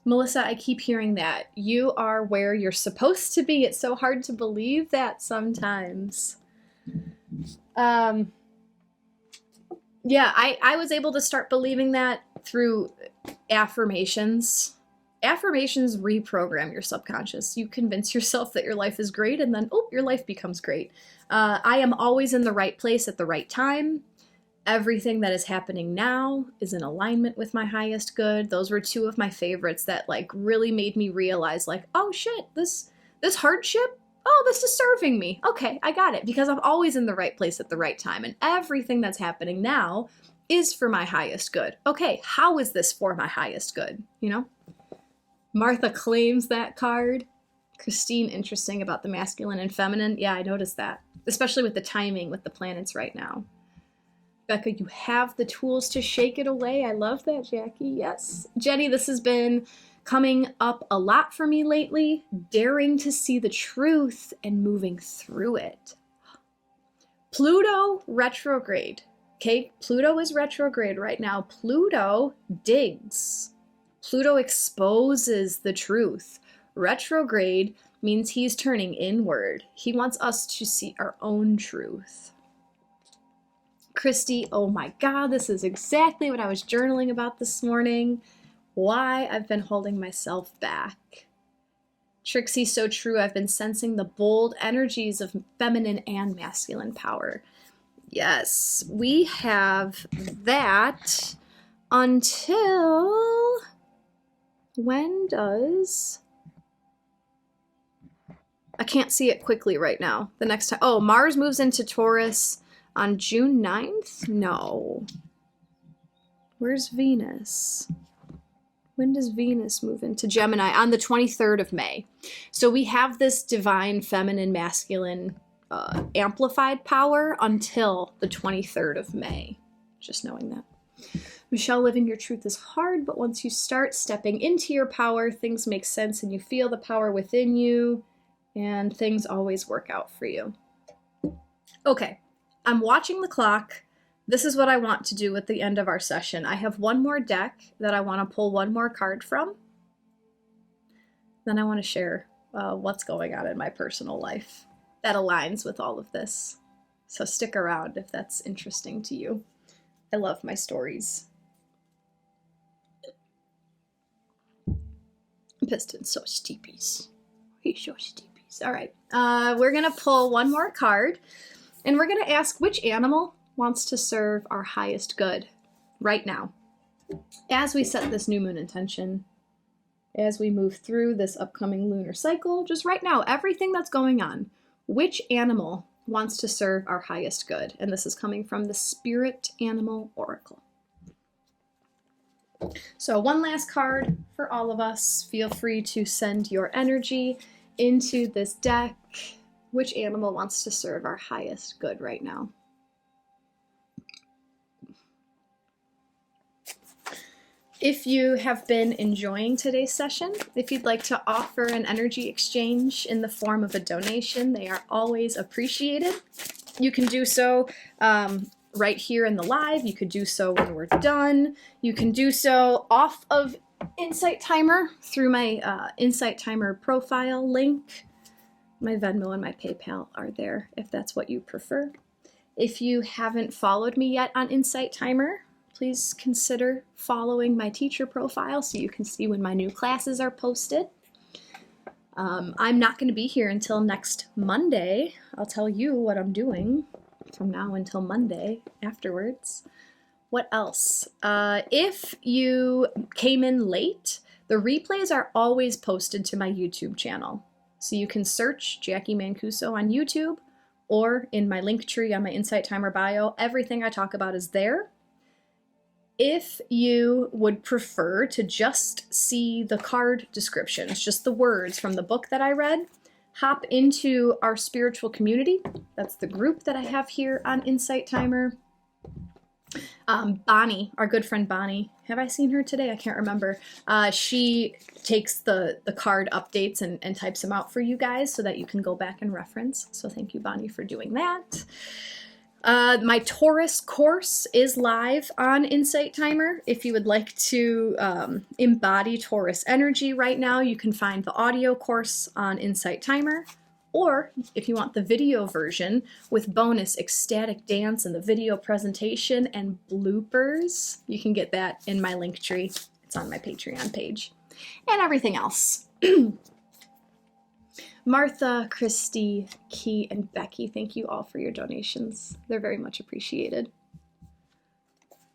Melissa, I keep hearing that. You are where you're supposed to be. It's so hard to believe that sometimes. Yeah, I was able to start believing that through affirmations. Affirmations reprogram your subconscious. You convince yourself that your life is great, and then, oh, your life becomes great. I am always in the right place at the right time. Everything that is happening now is in alignment with my highest good. Those were two of my favorites that like really made me realize like, oh shit, this hardship, oh, this is serving me. Okay, I got it, because I'm always in the right place at the right time, and everything that's happening now is for my highest good. Okay, how is this for my highest good? You know? Martha claims that card. Christine, interesting about the masculine and feminine. Yeah, I noticed that, especially with the timing with the planets right now. Becca, you have the tools to shake it away. I love that, Jackie. Yes. Jenny, this has been coming up a lot for me lately. Daring to see the truth and moving through it. Pluto retrograde. Okay, Pluto is retrograde right now. Pluto digs. Pluto exposes the truth. Retrograde means he's turning inward. He wants us to see our own truth. Christy, oh my God, this is exactly what I was journaling about this morning. Why I've been holding myself back. Trixie, so true. I've been sensing the bold energies of feminine and masculine power. Yes, we have that until... When does... I can't see it quickly right now. The next time... Oh, Mars moves into Taurus on June 9th? No. Where's Venus? When does Venus move into Gemini? On the 23rd of May. So we have this divine, feminine, masculine, amplified power until the 23rd of May. Just knowing that. Michelle, living your truth is hard, but once you start stepping into your power, things make sense and you feel the power within you, and things always work out for you. Okay. I'm watching the clock. This is what I want to do at the end of our session. I have one more deck that I want to pull one more card from. Then I want to share what's going on in my personal life that aligns with all of this. So stick around if that's interesting to you. I love my stories. Piston's so steepies. He's so steepies. All right. We're going to pull one more card. And we're going to ask which animal wants to serve our highest good right now. As we set this new moon intention, as we move through this upcoming lunar cycle, just right now, everything that's going on, which animal wants to serve our highest good? And this is coming from the Spirit Animal Oracle. So one last card for all of us. Feel free to send your energy into this deck. Which animal wants to serve our highest good right now? If you have been enjoying today's session, if you'd like to offer an energy exchange in the form of a donation, they are always appreciated. You can do so right here in the live. You could do so when we're done. You can do so off of Insight Timer through my Insight Timer profile link. My Venmo and my PayPal are there if that's what you prefer. If you haven't followed me yet on Insight Timer, please consider following my teacher profile so you can see when my new classes are posted. I'm not going to be here until next Monday. I'll tell you what I'm doing from now until Monday afterwards. What else? If you came in late, the replays are always posted to my YouTube channel. So you can search Jacqui Mancuso on YouTube or in my link tree on my Insight Timer bio. Everything I talk about is there. If you would prefer to just see the card descriptions, just the words from the book that I read, hop into our spiritual community. That's the group that I have here on Insight Timer. Bonnie, our good friend Bonnie, have I seen her today? I can't remember. She takes the card updates and types them out for you guys so that you can go back and reference. So thank you, Bonnie, for doing that. My Taurus course is live on Insight Timer. If you would like to embody Taurus energy right now, you can find the audio course on Insight Timer. Or if you want the video version with bonus ecstatic dance and the video presentation and bloopers, you can get that in my link tree. It's on my Patreon page. And everything else. Martha, Christy, Key, and Becky, thank you all for your donations. They're very much appreciated.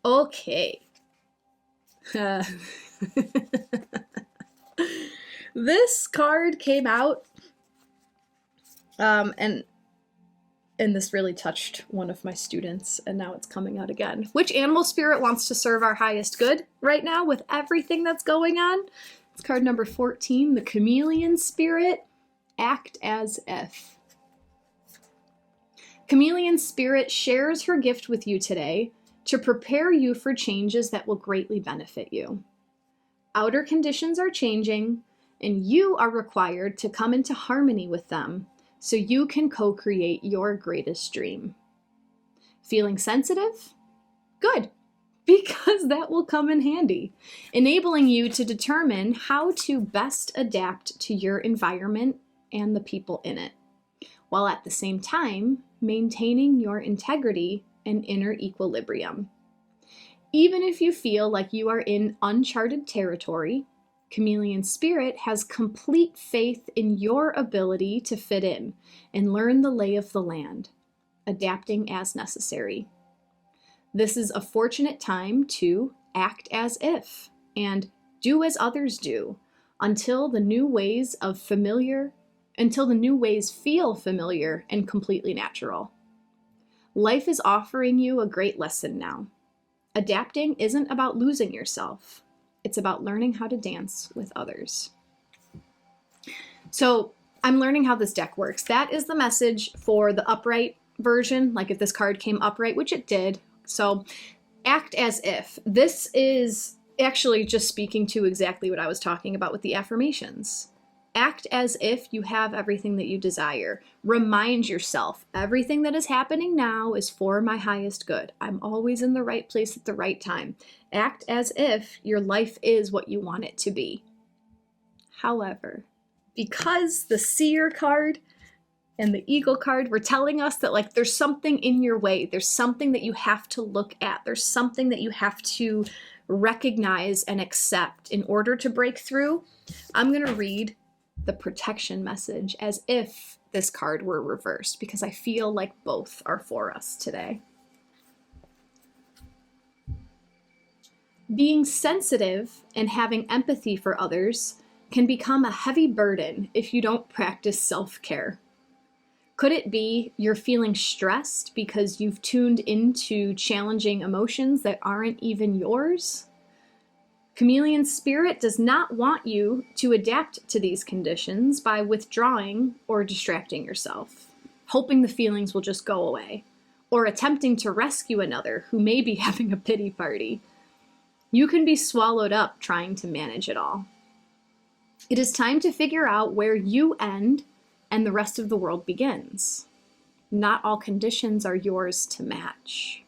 Okay. This card came out, and this really touched one of my students, and now it's coming out again. Which animal spirit wants to serve our highest good right now with everything that's going on? It's card number 14, the Chameleon Spirit. Act as if. Chameleon Spirit shares her gift with you today to prepare you for changes that will greatly benefit you. Outer conditions are changing, and you are required to come into harmony with them so you can co-create your greatest dream. Feeling sensitive? Good, because that will come in handy, enabling you to determine how to best adapt to your environment and the people in it, while at the same time maintaining your integrity and inner equilibrium. Even if you feel like you are in uncharted territory, Chameleon Spirit has complete faith in your ability to fit in and learn the lay of the land, adapting as necessary. This is a fortunate time to act as if and do as others do until the new ways feel familiar and completely natural. Life is offering you a great lesson now. Adapting isn't about losing yourself. It's about learning how to dance with others. So I'm learning how this deck works. That is the message for the upright version, like if this card came upright, which it did. So act as if. This is actually just speaking to exactly what I was talking about with the affirmations. Act as if you have everything that you desire. Remind yourself, everything that is happening now is for my highest good. I'm always in the right place at the right time. Act as if your life is what you want it to be. However, because the Seer card and the Eagle card were telling us that like there's something in your way, there's something that you have to look at, there's something that you have to recognize and accept in order to break through, I'm going to read the protection message as if this card were reversed, because I feel like both are for us today. Being sensitive and having empathy for others can become a heavy burden if you don't practice self-care. Could it be you're feeling stressed because you've tuned into challenging emotions that aren't even yours? Chameleon Spirit does not want you to adapt to these conditions by withdrawing or distracting yourself, hoping the feelings will just go away, or attempting to rescue another who may be having a pity party. You can be swallowed up trying to manage it all. It is time to figure out where you end and the rest of the world begins. Not all conditions are yours to match.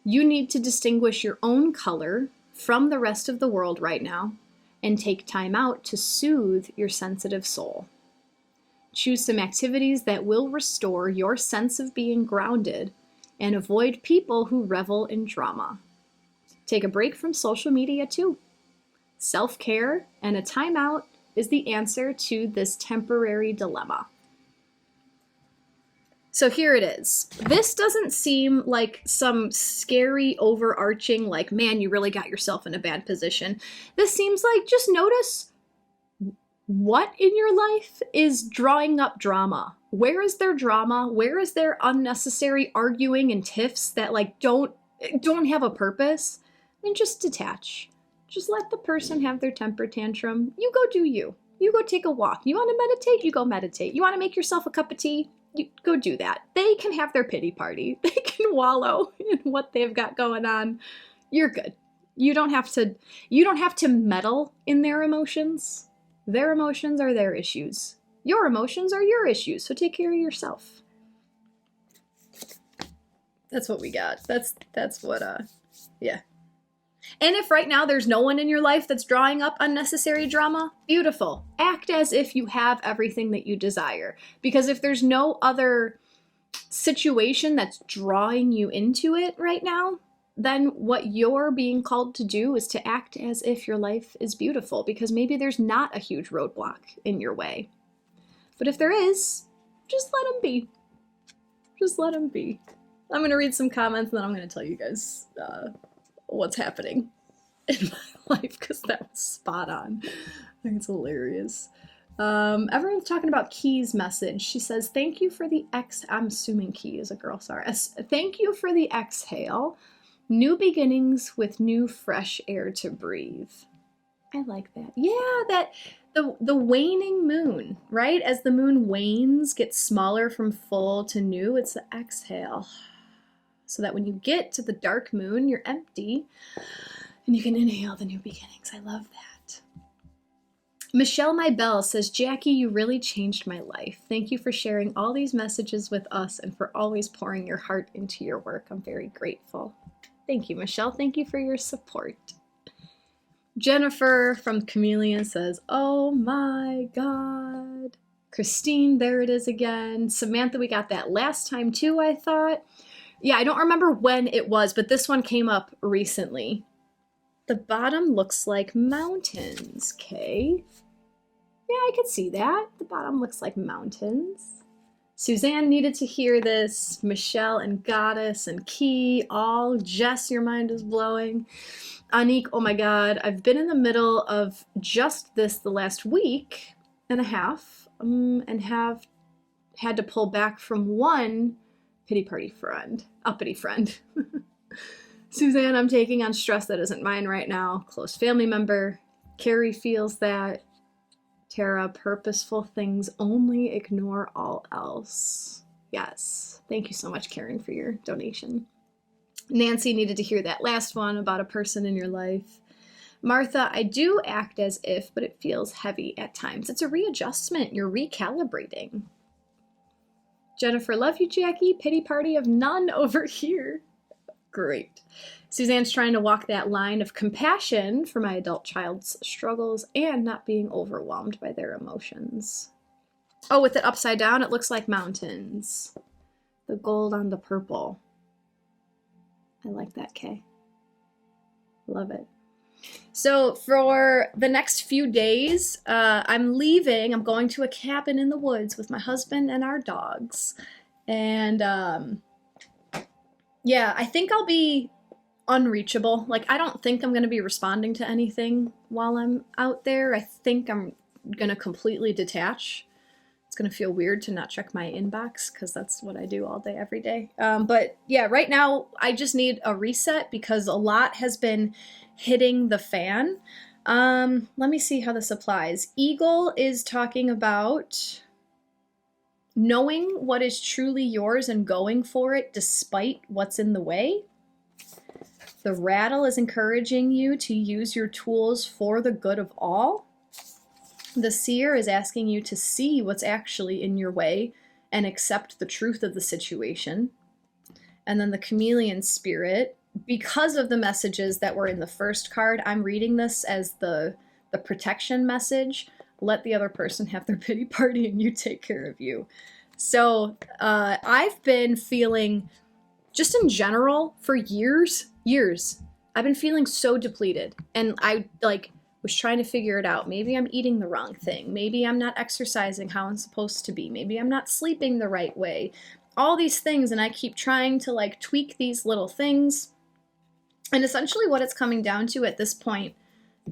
You need to distinguish your own color from the rest of the world right now and take time out to soothe your sensitive soul. Choose some activities that will restore your sense of being grounded and avoid people who revel in drama. Take a break from social media too. Self-care and a timeout is the answer to this temporary dilemma. So here it is. This doesn't seem like some scary, overarching, like, man, you really got yourself in a bad position. This seems like just notice what in your life is drawing up drama. Where is there drama? Where is there unnecessary arguing and tiffs that like don't have a purpose? Then just detach. Just let the person have their temper tantrum. You go do you. You go take a walk. You want to meditate? You go meditate. You want to make yourself a cup of tea? You go do that. They can have their pity party. They can wallow in what they've got going on. You're good. You don't have to meddle in their emotions. Their emotions are their issues. Your emotions are your issues. So take care of yourself. That's what we got. That's what yeah. And if right now there's no one in your life that's drawing up unnecessary drama, beautiful. Act as if you have everything that you desire. Because if there's no other situation that's drawing you into it right now, then what you're being called to do is to act as if your life is beautiful. Because maybe there's not a huge roadblock in your way. But if there is, just let them be. Just let them be. I'm going to read some comments and then I'm going to tell you guys what's happening in my life because that was spot on. I think it's hilarious. Everyone's talking about Key's message. She says, thank you for the I'm assuming Key is a girl, sorry. Thank you for the exhale. New beginnings with new fresh air to breathe. I like that. Yeah, that the waning moon, right? As the moon wanes, gets smaller from full to new, it's the exhale. So that when you get to the dark moon, you're empty and you can inhale the new beginnings. I love that. Michelle My Bell says, Jackie, you really changed my life. Thank you for sharing all these messages with us and for always pouring your heart into your work. I'm very grateful. Thank you, Michelle. Thank you for your support. Jennifer from Chameleon says, oh my God. Christine, there it is again. Samantha, we got that last time too, I thought. Yeah, I don't remember when it was, but this one came up recently. The bottom looks like mountains, Kay. Yeah, I could see that. The bottom looks like mountains. Suzanne needed to hear this. Michelle and Goddess and Key, all. Jess, your mind is blowing. Anique, oh my God. I've been in the middle of just this the last week and a half and have had to pull back from one uppity friend. Suzanne, I'm taking on stress that isn't mine right now. Close family member. Carrie feels that. Tara, purposeful things only, ignore all else. Yes. Thank you so much, Karen, for your donation. Nancy needed to hear that last one about a person in your life. Martha, I do act as if, but it feels heavy at times. It's a readjustment. You're recalibrating. Jennifer, love you, Jackie. Pity party of none over here. Great. Suzanne's trying to walk that line of compassion for my adult child's struggles and not being overwhelmed by their emotions. Oh, with it upside down, it looks like mountains. The gold on the purple. I like that, Kay. Love it. So for the next few days, I'm leaving. I'm going to a cabin in the woods with my husband and our dogs. And yeah, I think I'll be unreachable. Like, I don't think I'm going to be responding to anything while I'm out there. I think I'm going to completely detach. It's going to feel weird to not check my inbox because that's what I do all day, every day. But yeah, right now I just need a reset because a lot has been hitting the fan. Let me see how this applies. Eagle is talking about knowing what is truly yours and going for it despite what's in the way. The rattle is encouraging you to use your tools for the good of all. The seer is asking you to see what's actually in your way and accept the truth of the situation. And then the chameleon spirit, because of the messages that were in the first card, I'm reading this as the protection message. Let the other person have their pity party and you take care of you. So I've been feeling, just in general, for years, I've been feeling so depleted. And I was trying to figure it out. Maybe I'm eating the wrong thing. Maybe I'm not exercising how I'm supposed to be. Maybe I'm not sleeping the right way. All these things, and I keep trying to tweak these little things. And essentially what it's coming down to at this point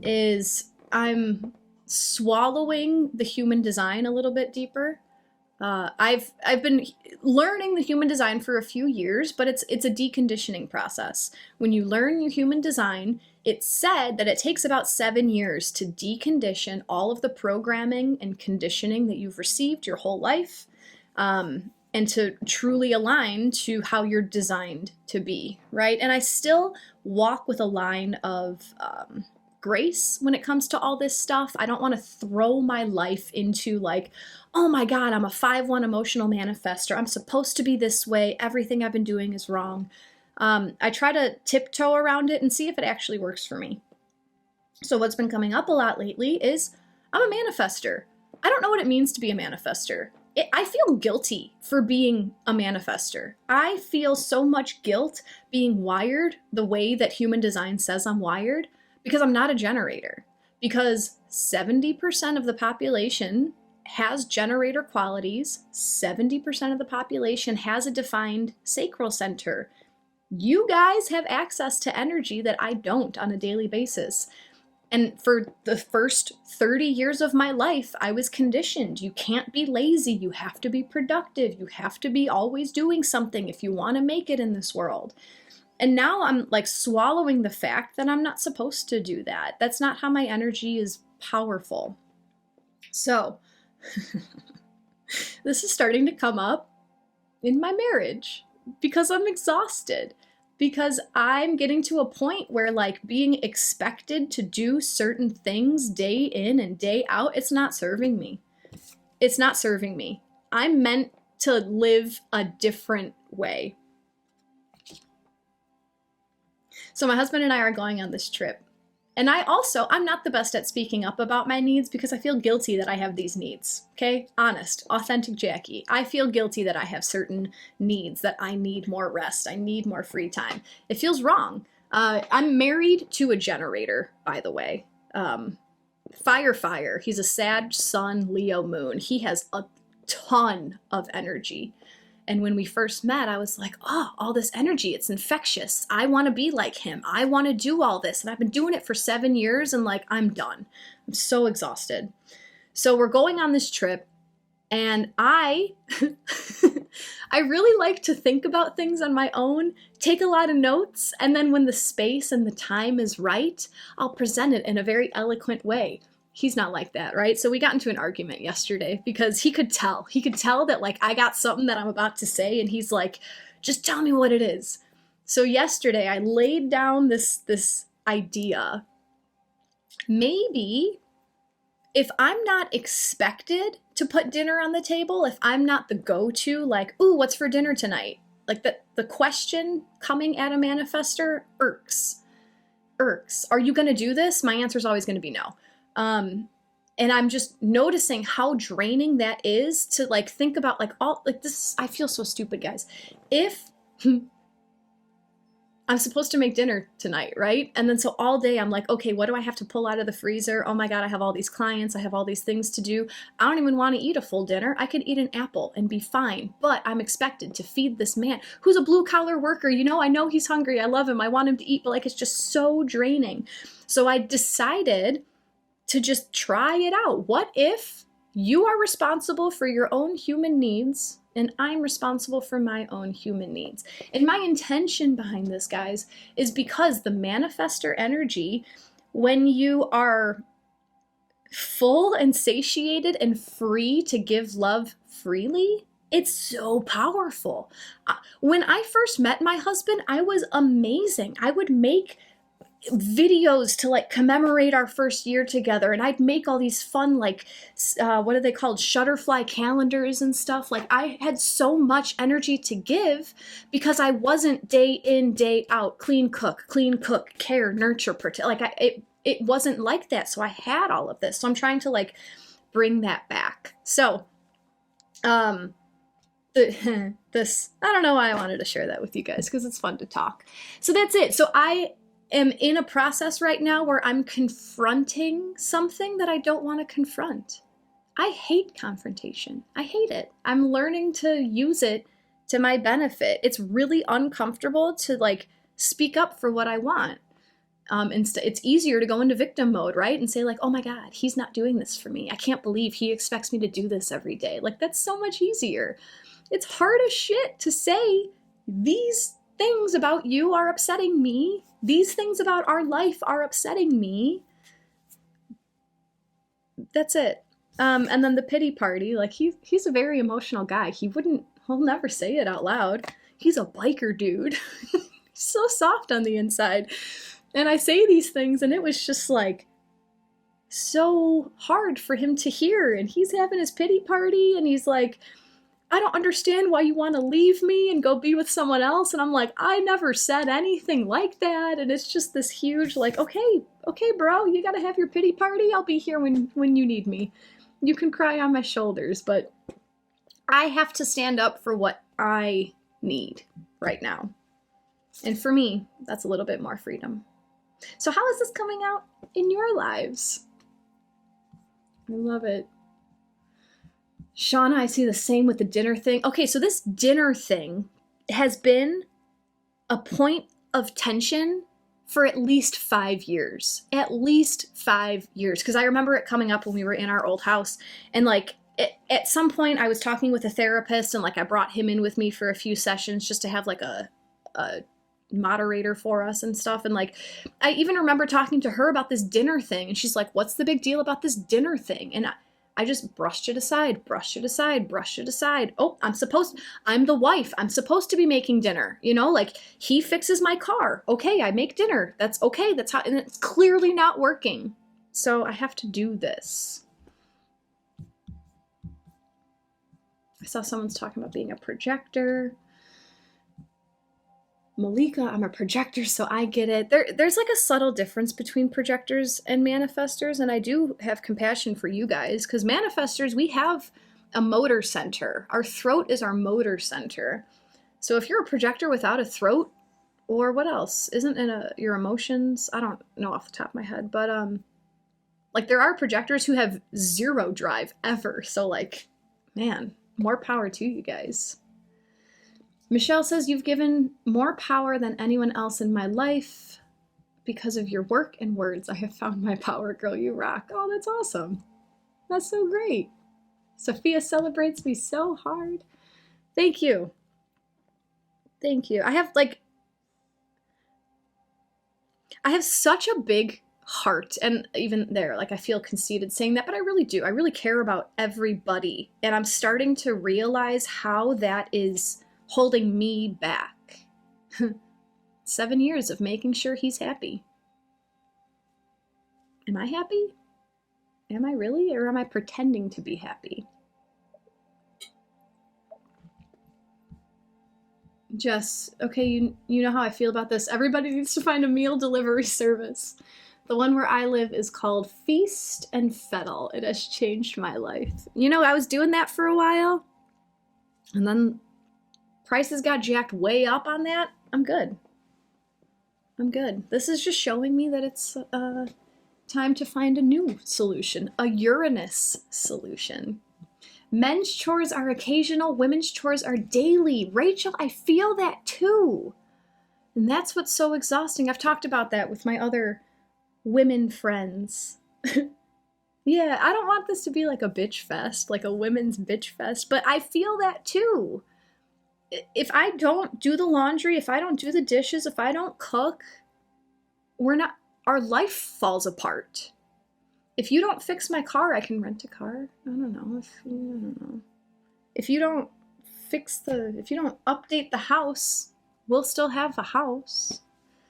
is I'm swallowing the human design a little bit deeper. I've been learning the human design for a few years, but it's a deconditioning process. When you learn your human design, it's said that it takes about 7 years to decondition all of the programming and conditioning that you've received your whole life, and to truly align to how you're designed to be, right? And I still walk with a line of grace when it comes to all this stuff. I don't want to throw my life into oh my God, I'm a 5/1 emotional manifestor. I'm supposed to be this way. Everything I've been doing is wrong. I try to tiptoe around it and see if it actually works for me. So what's been coming up a lot lately is I'm a manifester. I don't know what it means to be a manifester. I feel guilty for being a manifester. I feel so much guilt being wired the way that human design says I'm wired because I'm not a generator. Because 70% of the population has generator qualities. 70% of the population has a defined sacral center. You guys have access to energy that I don't on a daily basis. And for the first 30 years of my life, I was conditioned. You can't be lazy. You have to be productive. You have to be always doing something if you want to make it in this world. And now I'm swallowing the fact that I'm not supposed to do that. That's not how my energy is powerful. So this is starting to come up in my marriage because I'm exhausted. Because I'm getting to a point where being expected to do certain things day in and day out, it's not serving me. It's not serving me. I'm meant to live a different way. So my husband and I are going on this trip. And I'm not the best at speaking up about my needs because I feel guilty that I have these needs. Okay? Honest, authentic Jacqui. I feel guilty that I have certain needs, that I need more rest. I need more free time. It feels wrong. I'm married to a generator, by the way. Fire. He's a Sag Sun Leo moon. He has a ton of energy. And when we first met, I was like, oh, all this energy, it's infectious. I want to be like him. I want to do all this. And I've been doing it for 7 years and I'm done. I'm so exhausted. So we're going on this trip and I really like to think about things on my own, take a lot of notes, and then when the space and the time is right, I'll present it in a very eloquent way. He's not like that, right? So we got into an argument yesterday because he could tell that I got something that I'm about to say and he's like, just tell me what it is. So yesterday I laid down this idea. Maybe if I'm not expected to put dinner on the table, if I'm not the go-to, ooh, what's for dinner tonight? The question coming at a manifestor irks. Are you going to do this? My answer is always going to be no. And I'm just noticing how draining that is to think about all this. I feel so stupid, guys. If I'm supposed to make dinner tonight, right? And then so all day I'm okay, what do I have to pull out of the freezer? Oh my God, I have all these clients. I have all these things to do. I don't even want to eat a full dinner. I could eat an apple and be fine, but I'm expected to feed this man who's a blue collar worker. I know he's hungry. I love him. I want him to eat, but it's just so draining. So I decided to just try it out. What if you are responsible for your own human needs and I'm responsible for my own human needs? And my intention behind this, guys, is because the manifestor energy, when you are full and satiated and free to give love freely, It's so powerful. When I first met my husband, I was amazing. I would make videos to like commemorate our first year together, and I'd make all these fun like what are they called, shutterfly calendars and stuff. Like I had so much energy to give because I wasn't day in day out clean cook, care, nurture, protect. Like it wasn't like that, so I had all of this. So I'm trying to like bring that back. So this, I don't know why I wanted to share that with you guys, because it's fun to talk. So that's it. So I am in a process right now where I'm confronting something that I don't want to confront. I hate confrontation. I hate it. I'm learning to use it to my benefit. It's really uncomfortable to like speak up for what I want. It's easier to go into victim mode, right? And say like, oh my God, he's not doing this for me. I can't believe he expects me to do this every day. Like that's so much easier. It's hard as shit to say these things about you are upsetting me. These things about our life are upsetting me. That's it. And then the pity party, like he's a very emotional guy. He'll never say it out loud. He's a biker dude. He's so soft on the inside. And I say these things and it was just like so hard for him to hear. And he's having his pity party and he's like, I don't understand why you want to leave me and go be with someone else. And I'm like, I never said anything like that. And it's just this huge like, okay, bro, you got to have your pity party. I'll be here when you need me. You can cry on my shoulders, but I have to stand up for what I need right now. And for me, that's a little bit more freedom. So how is this coming out in your lives? I love it. Shauna, I see the same with the dinner thing. Okay, so this dinner thing has been a point of tension for at least 5 years. At least 5 years. Because I remember it coming up when we were in our old house. And like at some point I was talking with a therapist and like I brought him in with me for a few sessions just to have like a moderator for us and stuff. And like I even remember talking to her about this dinner thing. And she's like, what's the big deal about this dinner thing? And I just brushed it aside. Oh, I'm the wife. I'm supposed to be making dinner. You know, like he fixes my car. Okay, I make dinner. That's okay. That's how, and it's clearly not working. So I have to do this. I saw someone's talking about being a projector. Malika, I'm a projector, so I get it. There's like a subtle difference between projectors and manifestors, and I do have compassion for you guys, because manifestors, we have a motor center. Our throat is our motor center. So if you're a projector without a throat, or what else? Isn't it your emotions? I don't know off the top of my head, but like there are projectors who have zero drive ever. So like, man, more power to you guys. Michelle says, you've given more power than anyone else in my life because of your work and words. I have found my power, girl. You rock. Oh, that's awesome. That's so great. Sophia celebrates me so hard. Thank you. Thank you. I have such a big heart, and even there, like I feel conceited saying that, but I really do. I really care about everybody, and I'm starting to realize how that is holding me back. 7 years of making sure he's happy. Am I happy? Am I really? Or am I pretending to be happy? Jess, okay, you know how I feel about this. Everybody needs to find a meal delivery service. The one where I live is called Feast and Fettle. It has changed my life. You know, I was doing that for a while, and then prices got jacked way up on that. I'm good. This is just showing me that it's time to find a new solution, a Uranus solution. Men's chores are occasional, women's chores are daily. Rachel, I feel that too. And that's what's so exhausting. I've talked about that with my other women friends. Yeah, I don't want this to be like a bitch fest, like a women's bitch fest, but I feel that too. If I don't do the laundry, if I don't do the dishes, if I don't cook, our life falls apart. If you don't fix my car, I can rent a car. I don't know. If you don't if you don't update the house, we'll still have a house.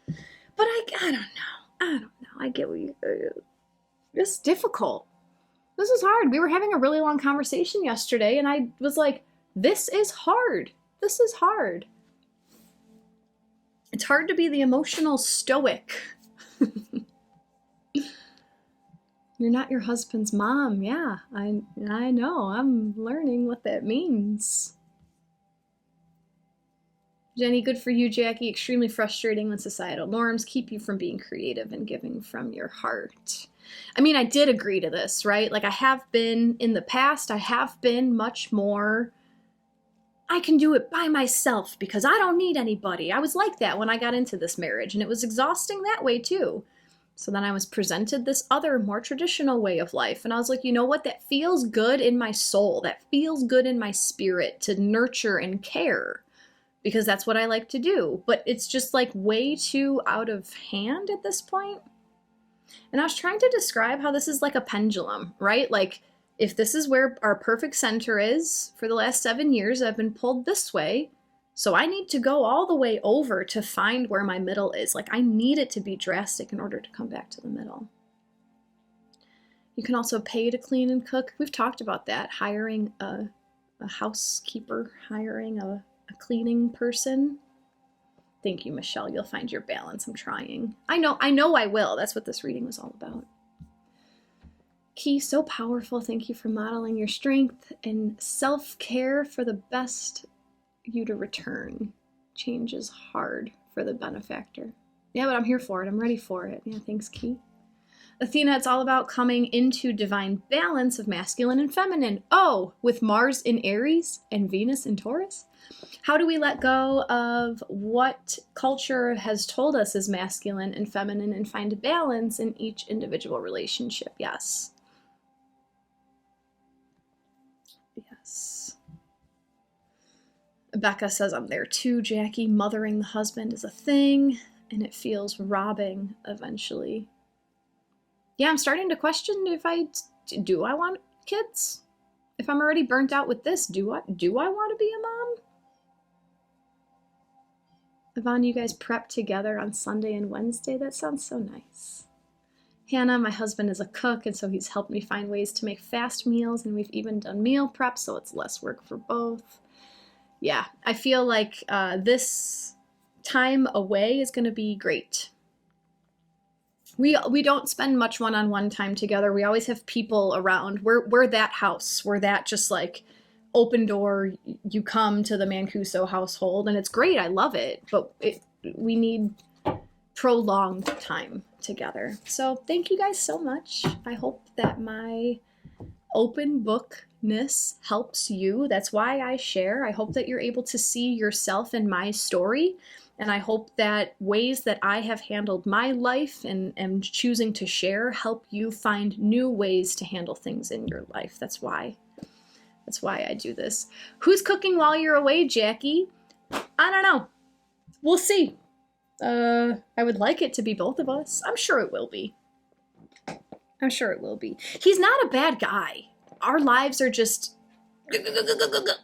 But I don't know. I get what it's difficult. This is hard. We were having a really long conversation yesterday, and I was like, this is hard. This is hard. It's hard to be the emotional stoic. You're not your husband's mom. Yeah, I know. I'm learning what that means. Jenny, good for you, Jackie. Extremely frustrating when societal norms keep you from being creative and giving from your heart. I mean, I did agree to this, right? Like I have been in the past, I have been much more, I can do it by myself because I don't need anybody. I was like that when I got into this marriage, and it was exhausting that way too. So then I was presented this other, more traditional way of life. And I was like, you know what? That feels good in my soul. That feels good in my spirit to nurture and care, because that's what I like to do. But it's just like way too out of hand at this point. And I was trying to describe how this is like a pendulum, right? Like if this is where our perfect center is for the last 7 years, I've been pulled this way. So I need to go all the way over to find where my middle is. Like I need it to be drastic in order to come back to the middle. You can also pay to clean and cook. We've talked about that, hiring a housekeeper, hiring a cleaning person. Thank you, Michelle. You'll find your balance. I'm trying. I know I will. That's what this reading was all about. Key, so powerful. Thank you for modeling your strength and self-care for the best you to return. Change is hard for the benefactor. Yeah, but I'm here for it. I'm ready for it. Yeah, thanks, Key. Athena, it's all about coming into divine balance of masculine and feminine. Oh, with Mars in Aries and Venus in Taurus? How do we let go of what culture has told us is masculine and feminine and find balance in each individual relationship? Yes. Yes. Becca says, I'm there too, Jackie. Mothering the husband is a thing, and it feels robbing eventually. Yeah, I'm starting to question if do I want kids? If I'm already burnt out with this, do I want to be a mom? Yvonne, you guys prep together on Sunday and Wednesday? That sounds so nice. Hannah, my husband is a cook, and so he's helped me find ways to make fast meals, and we've even done meal prep, so it's less work for both. Yeah, I feel like this time away is going to be great. We don't spend much one-on-one time together. We always have people around. We're that house. We're that just like open door, you come to the Mancuso household, and it's great. I love it, but we need prolonged time together. So thank you guys so much. I hope that my open bookness helps you. That's why I share. I hope that you're able to see yourself in my story, and I hope that ways that I have handled my life and am choosing to share help you find new ways to handle things in your life. That's why I do this. Who's cooking while you're away, Jackie? I don't know. We'll see. I would like it to be both of us. I'm sure it will be. He's not a bad guy. Our lives are just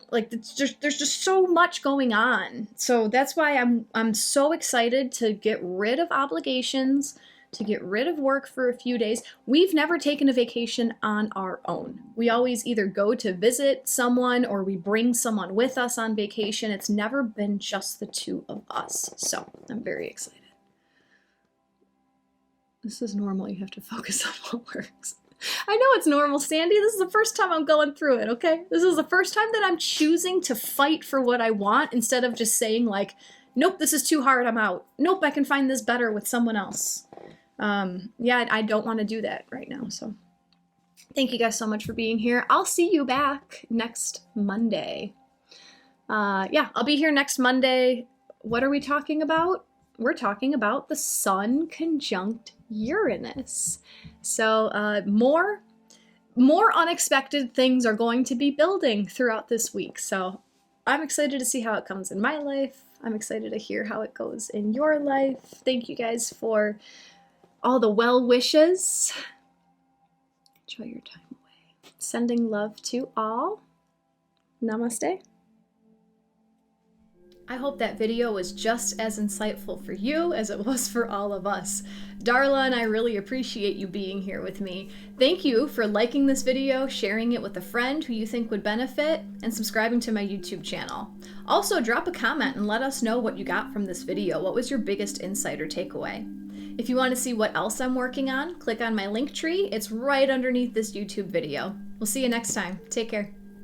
like there's just so much going on. So that's why I'm so excited to get rid of obligations, to get rid of work for a few days. We've never taken a vacation on our own. We always either go to visit someone or we bring someone with us on vacation. It's never been just the two of us. So I'm very excited. This is normal. You have to focus on what works. I know it's normal, Sandy. This is the first time I'm going through it, okay? This is the first time that I'm choosing to fight for what I want instead of just saying like, nope, this is too hard, I'm out. Nope, I can find this better with someone else. Yeah, I don't want to do that right now, so thank you guys so much for being here. I'll see you back next Monday. Yeah, I'll be here next Monday. What are we talking about? We're talking about the Sun conjunct Uranus. So more unexpected things are going to be building throughout this week. So I'm excited to see how it comes in my life. I'm excited to hear how it goes in your life. Thank you guys for all the well wishes. Enjoy your time away. Sending love to all. Namaste. I hope that video was just as insightful for you as it was for all of us. Darla and I really appreciate you being here with me. Thank you for liking this video, sharing it with a friend who you think would benefit, and subscribing to my YouTube channel. Also, drop a comment and let us know what you got from this video. What was your biggest insight or takeaway? If you want to see what else I'm working on, click on my link tree. It's right underneath this YouTube video. We'll see you next time. Take care.